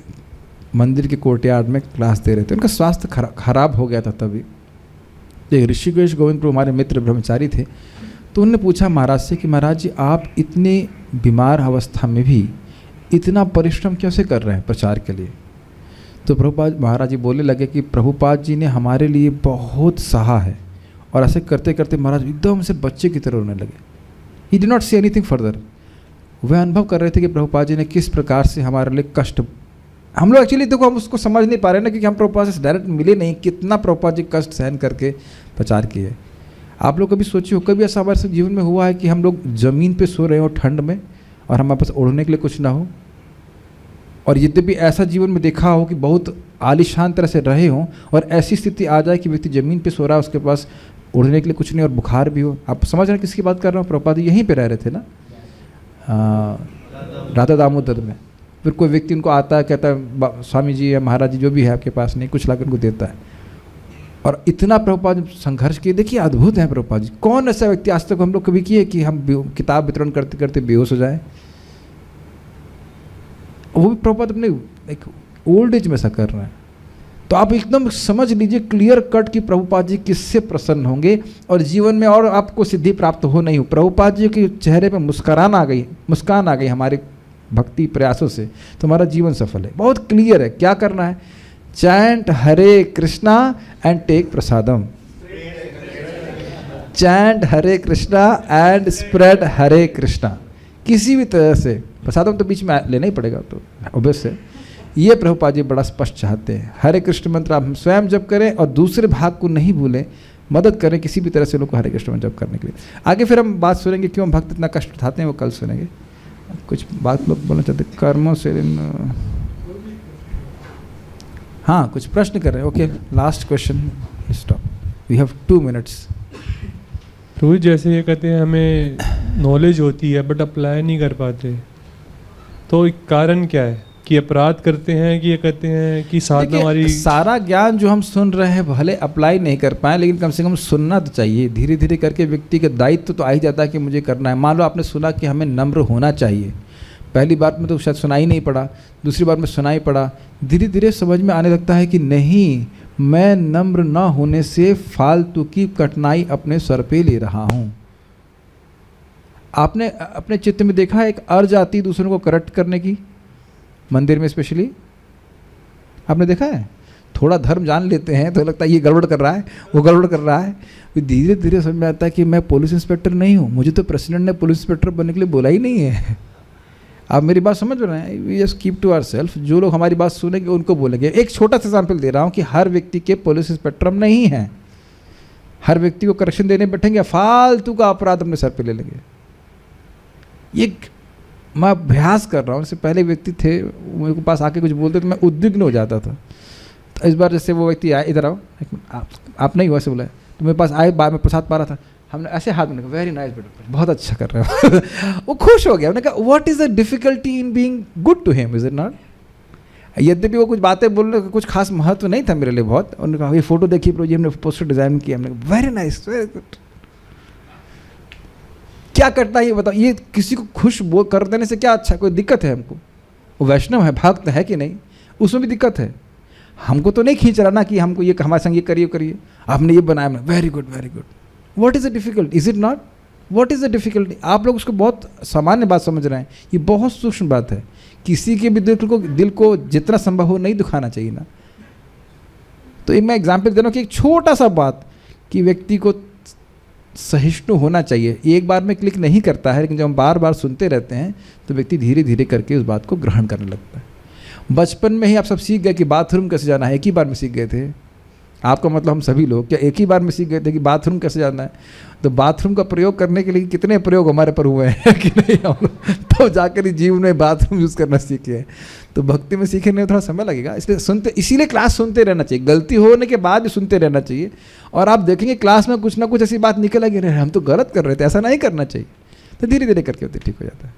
मंदिर के कोर्टयार्ड में क्लास दे रहे थे। उनका स्वास्थ्य खराब हो गया था तभी। एक ऋषिकेश गोविंद प्रभु हमारे मित्र ब्रह्मचारी थे, तो उन्होंने पूछा महाराज से कि महाराज जी आप इतने बीमार अवस्था में भी इतना परिश्रम कैसे कर रहे हैं प्रचार के लिए? तो प्रभुपाद महाराज जी बोलने लगे कि प्रभुपाद जी ने हमारे लिए बहुत सहा है। और ऐसे करते करते महाराज एकदम से बच्चे की तरह रोने लगे। He did not say anything further. वह अनुभव कर रहे थे कि प्रभुपाद जी ने किस प्रकार से हमारे लिए कष्ट, हम लोग एक्चुअली देखो हम उसको समझ नहीं पा रहे ना, क्योंकि हम प्रभुपाद से डायरेक्ट मिले नहीं, कितना प्रभुपाद जी कष्ट सहन करके प्रचार किए। आप लोग कभी सोचिए, कभी ऐसा हमारे जीवन में हुआ है कि हम लोग ज़मीन पे सो रहे हो ठंड में और हमारे पास ओढ़ने के लिए कुछ ना हो? और यद्यपि ऐसा जीवन में देखा हो कि बहुत आलीशान तरह से रहे हों और ऐसी स्थिति आ जाए कि व्यक्ति ज़मीन पे सो रहा है, उसके पास ओढ़ने के लिए कुछ नहीं और बुखार भी हो। आप समझ रहे हैं किसकी बात कर रहा हूँ? प्रभुपाद जी यहीं पे रह रहे थे ना, राधा दामोदर में। फिर कोई व्यक्ति उनको आता है, कहता है स्वामी जी या महाराज जी जो भी है आपके पास नहीं, कुछ लाकर उनको देता है। और इतना प्रभुपाद संघर्ष किए, देखिए अद्भुत है प्रभुपाद जी। कौन ऐसा व्यक्ति आज तक हम लोग कभी किए कि हम किताब वितरण करते करते बेहोश हो जाए? वो भी प्रभुपाद अपने एक ओल्ड एज में ऐसा कर रहे हैं। तो आप एकदम समझ लीजिए क्लियर कट कि प्रभुपाद जी किससे प्रसन्न होंगे और जीवन में और आपको सिद्धि प्राप्त हो नहीं हो। प्रभुपाद जी के चेहरे पर मुस्कान आ गई हमारे भक्ति प्रयासों से, तो हमारा जीवन सफल है। बहुत क्लियर है क्या करना है। Chant Hare Krishna and take prasadam. Chant Hare Krishna and spread Hare Krishna. किसी भी तरह से प्रसादम तो बीच में लेना ही पड़ेगा, तो ऑब्वियस है। ये प्रभुपाद जी बड़ा स्पष्ट चाहते हैं। हरे कृष्ण मंत्र आप हम स्वयं जप करें और दूसरे भाग को नहीं भूलें, मदद करें किसी भी तरह से लोग को हरे कृष्ण मंत्र जप करने के लिए। आगे फिर हम बात सुनेंगे क्यों भक्त इतना कष्ट उठाते हैं, वो कल सुनेंगे। कुछ बात लोग बोलना चाहते कर्मों से, हाँ कुछ प्रश्न कर रहे हैं। Okay, last question, stop, we have 2 minutes। तो जैसे ये कहते हैं हमें नॉलेज होती है बट अप्लाई नहीं कर पाते, तो एक कारण क्या है? कि अपराध करते हैं कि ये कहते हैं कि साधना देखिए, हमारी सारा ज्ञान जो हम सुन रहे हैं भले अप्लाई नहीं कर पाए, लेकिन कम से कम सुनना तो चाहिए। धीरे धीरे करके व्यक्ति का दायित्व तो आ ही जाता है कि मुझे करना है। मान लो आपने सुना कि हमें नम्र होना चाहिए, पहली बार में तो शायद सुनाई नहीं पड़ा, दूसरी बार में सुनाई पड़ा, धीरे धीरे समझ में आने लगता है कि नहीं, मैं नम्र न होने से फालतू की कठिनाई अपने सर पे ले रहा हूँ। आपने अपने चित्त में देखा है एक अर्ज आती दूसरों को करेक्ट करने की, मंदिर में स्पेशली आपने देखा है? थोड़ा धर्म जान लेते हैं तो लगता है ये गड़बड़ कर रहा है, वो गड़बड़ कर रहा है। फिर धीरे धीरे समझ में आता है कि मैं पुलिस इंस्पेक्टर नहीं हूँ, मुझे तो प्रेसिडेंट ने पुलिस इंस्पेक्टर बनने के लिए बोला ही नहीं है। आप मेरी बात समझ रहे हैं? We just keep to ourselves. जो लोग हमारी बात सुनेंगे उनको बोलेंगे। एक छोटा सा एग्जाम्पल दे रहा हूँ कि हर व्यक्ति के पुलिस इंस्पेक्टर हम नहीं हैं। हर व्यक्ति को करेक्शन देने बैठेंगे, फालतू का अपराध अपने सर पे ले लेंगे। ये मैं अभ्यास कर रहा हूँ। इससे पहले व्यक्ति थे, मेरे पास आके कुछ बोलते तो मैं उद्विग्न हो जाता था। तो इस बार जैसे वो व्यक्ति आए, इधर आओ, आप नहीं हुआ से बोला, तो मेरे पास आए, बाद में प्रसाद पा रहा था, हमने ऐसे हाथ में, वेरी नाइस बेटा, बहुत अच्छा कर रहे हो। वो खुश हो गया। उन्होंने कहा what is the difficulty in being good to him, is it not? यद्यपि वो कुछ बातें बोलने का कुछ खास महत्व नहीं था मेरे लिए बहुत। उन्होंने कहा ये फोटो देखिए प्रो जी, हमने पोस्टर डिजाइन किया। हमने कहा वेरी नाइस, वेरी गुड। क्या करता है ये बताओ? ये किसी को खुश वो कर देने से क्या अच्छा, कोई दिक्कत है हमको? वो वैष्णव है, भक्त है कि नहीं, उसमें भी दिक्कत है। हमको तो नहीं खींच रहा ना कि हमको ये हमारे संग ये करिए, आपने ये बनाया, very good very good. What is the difficulty, is it not? What is the difficulty? आप लोग उसको बहुत सामान्य बात समझ रहे हैं, ये बहुत सूक्ष्म बात है। किसी के भी दिल को जितना संभव हो नहीं दुखाना चाहिए ना। तो एक मैं एग्जाम्पल दे रहा हूँ कि एक छोटा सा बात कि व्यक्ति को सहिष्णु होना चाहिए। एक बार में क्लिक नहीं करता है, लेकिन जब हम बार बार सुनते रहते हैं तो व्यक्ति धीरे धीरे करके उस बात को ग्रहण करने लगता है। बचपन में ही आप सब सीख गए कि बाथरूम कैसे जाना है, एक ही बार में सीख गए थे। आपका मतलब हम सभी लोग क्या एक ही बार में सीख गए थे कि बाथरूम कैसे जाना है? तो बाथरूम का प्रयोग करने के लिए कितने प्रयोग हमारे पर हुए हैं कि नहीं हम लोग तो जाकर जीवन में बाथरूम यूज़ करना सीखे हैं। तो भक्ति में सीखने में थोड़ा समय लगेगा, इसलिए इसीलिए क्लास सुनते रहना चाहिए। गलती होने के बाद भी सुनते रहना चाहिए। और आप देखेंगे क्लास में कुछ ना कुछ ऐसी बात निकल आएगी, हम तो गलत कर रहे थे, ऐसा नहीं करना चाहिए। तो धीरे धीरे करके होते ठीक हो जाता है।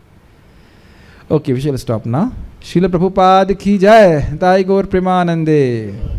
ओके, वी शैल स्टॉप ना। श्रील प्रभुपाद की जय। ताई गौर प्रेमानंदे।